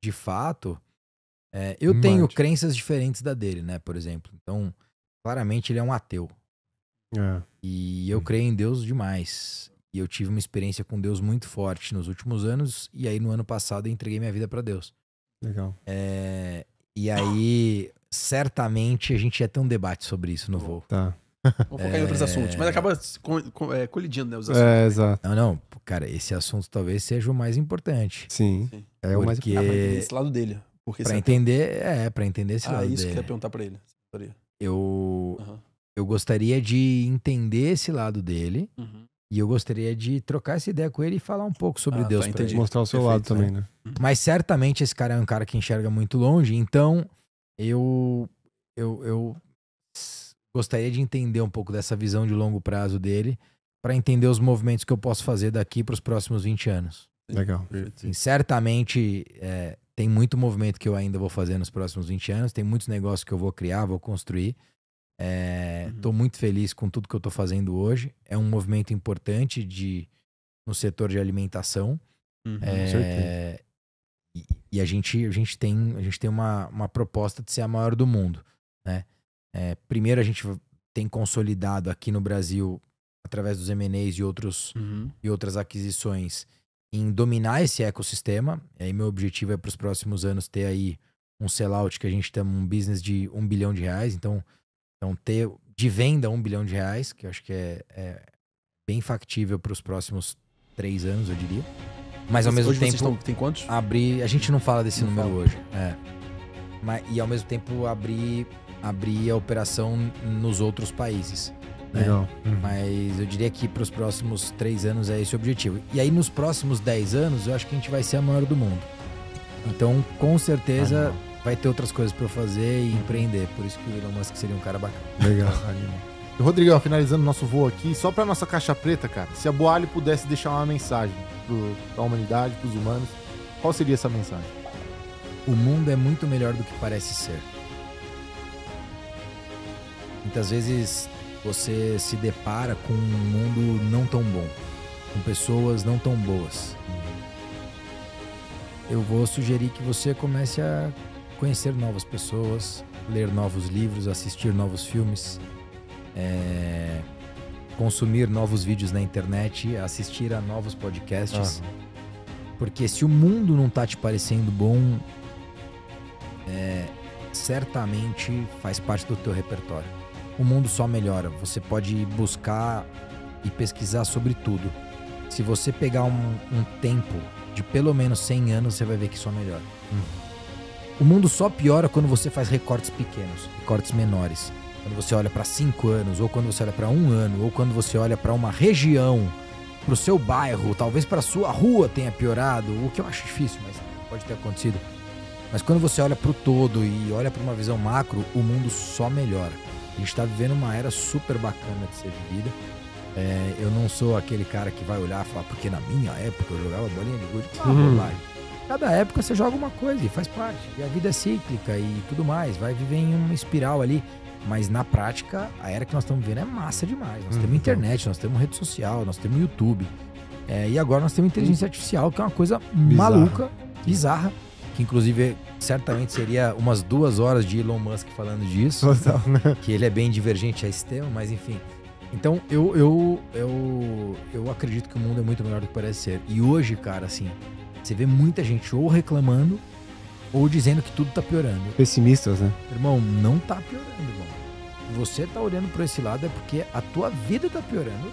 de fato, eu tenho crenças diferentes da dele, né, por exemplo. Então, claramente ele é um ateu. E eu creio em Deus demais. E eu tive uma experiência com Deus muito forte nos últimos anos. E aí, no ano passado, eu entreguei minha vida pra Deus. Legal. E aí, certamente, a gente ia ter um debate sobre isso no voo. Tá. Vamos focar em outros assuntos. Mas acaba colidindo, né, os assuntos. Exato. Não, cara, esse assunto talvez seja o mais importante. Sim. É o mais Porque... pra entender esse lado dele. Pra entender esse lado isso dele. que eu ia perguntar pra ele. Eu gostaria de entender esse lado dele. E eu gostaria de trocar essa ideia com ele e falar um pouco sobre Deus pra ele. Mostrar o seu lado também, né? Mas certamente esse cara é um cara que enxerga muito longe, então eu gostaria de entender um pouco dessa visão de longo prazo dele para entender os movimentos que eu posso fazer daqui para os próximos 20 anos. Legal. Sim, certamente tem muito movimento que eu ainda vou fazer nos próximos 20 anos, tem muitos negócios que eu vou criar, vou construir. Tô muito feliz com tudo que eu tô fazendo hoje. É um movimento importante no setor de alimentação. E a gente tem uma proposta de ser a maior do mundo, né? Primeiro a gente tem consolidado aqui no Brasil, através dos M&As e outras aquisições, em dominar esse ecossistema. E meu objetivo é para os próximos anos ter aí um sellout que a gente tem um business de R$1 bilhão. Então ter de venda R$1 bilhão, que eu acho que é bem factível para os próximos 3 anos, eu diria. Mas ao mesmo tempo... Tem quantos? A gente não fala desse número hoje. E ao mesmo tempo abrir a operação nos outros países. Né? Legal. Mas eu diria que para os próximos 3 anos é esse o objetivo. E aí nos próximos 10 anos eu acho que a gente vai ser a maior do mundo. Então com certeza... vai ter outras coisas pra eu fazer e empreender. Por isso que o Elon Musk seria um cara bacana. Legal. E Rodrigão, finalizando nosso voo aqui, só pra nossa caixa preta, cara, se a Boali pudesse deixar uma mensagem pra humanidade, pros humanos, qual seria essa mensagem? O mundo é muito melhor do que parece ser. Muitas vezes você se depara com um mundo não tão bom, com pessoas não tão boas. Eu vou sugerir que você comece a conhecer novas pessoas, ler novos livros, assistir novos filmes, consumir novos vídeos na internet, assistir a novos podcasts. Porque se o mundo não tá te parecendo bom, certamente faz parte do teu repertório. O mundo só melhora. Você pode buscar e pesquisar sobre tudo. Se você pegar um tempo de pelo menos 100 anos, você vai ver que só melhora. O mundo só piora quando você faz recortes pequenos, recortes menores. Quando você olha para 5 anos, ou quando você olha para 1 ano, ou quando você olha para uma região, para o seu bairro, talvez para sua rua tenha piorado, o que eu acho difícil, mas pode ter acontecido. Mas quando você olha para o todo e olha para uma visão macro, o mundo só melhora. A gente está vivendo uma era super bacana de ser vivida. Eu não sou aquele cara que vai olhar e falar, porque na minha época eu jogava bolinha de gude. Bobagem. Cada época você joga uma coisa e faz parte. E a vida é cíclica e tudo mais. Vai viver em uma espiral ali. Mas na prática, a era que nós estamos vivendo é massa demais. Nós temos internet, nós temos rede social, nós temos YouTube. E agora nós temos inteligência artificial, que é uma coisa maluca, bizarra. Que inclusive, certamente seria umas 2 horas de Elon Musk falando disso. Que ele é bem divergente a esse tema, mas enfim. Então, eu acredito que o mundo é muito melhor do que parece ser. E hoje, cara, assim... Você vê muita gente ou reclamando ou dizendo que tudo tá piorando. Pessimistas, né? Irmão, não tá piorando, irmão. Você tá olhando por esse lado é porque a tua vida tá piorando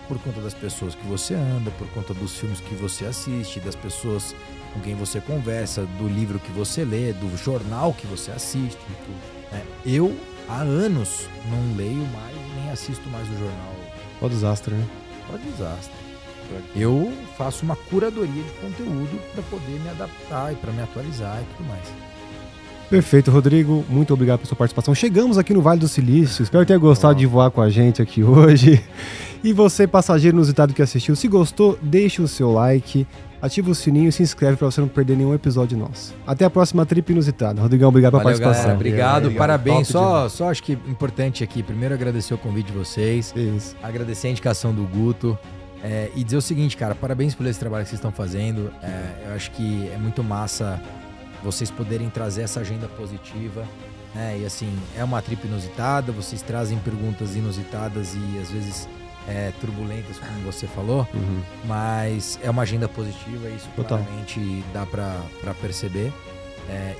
por conta das pessoas que você anda, por conta dos filmes que você assiste, das pessoas com quem você conversa, do livro que você lê, do jornal que você assiste. Eu, há anos, não leio mais nem assisto mais o jornal Ó desastre, né? Só desastre. Eu faço uma curadoria de conteúdo para poder me adaptar e para me atualizar e tudo mais. Perfeito, Rodrigo. Muito obrigado pela sua participação. Chegamos aqui no Vale do Silício. Espero ter gostado de voar com a gente aqui hoje. E você, passageiro inusitado que assistiu, se gostou, deixe o seu like, ativa o sininho e se inscreve para você não perder nenhum episódio nosso. Até a próxima Trip Inusitada. Rodrigão, obrigado pela participação. Galera, obrigado, parabéns. Top Só acho que importante aqui, primeiro agradecer o convite de vocês, Isso. agradecer a indicação do Guto e dizer o seguinte, cara, parabéns por esse trabalho que vocês estão fazendo. Eu acho que é muito massa vocês poderem trazer essa agenda positiva, né? E assim, é uma trip inusitada, vocês trazem perguntas inusitadas e às vezes turbulentas, como você falou, mas é uma agenda positiva, isso claramente dá pra perceber.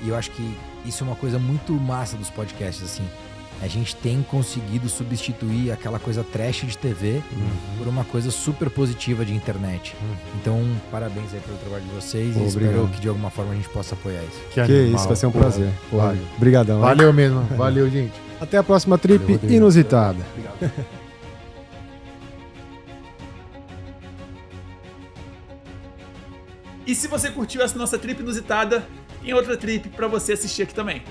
E eu acho que isso é uma coisa muito massa dos podcasts, assim. A gente tem conseguido substituir aquela coisa trash de TV por uma coisa super positiva de internet. Então, parabéns aí pelo trabalho de vocês e espero que de alguma forma a gente possa apoiar isso. Que isso, vai ser um prazer. Obrigadão. Valeu mesmo. Valeu, gente. Até a próxima Trip Inusitada. Obrigado. E se você curtiu essa nossa trip inusitada, tem outra trip pra você assistir aqui também.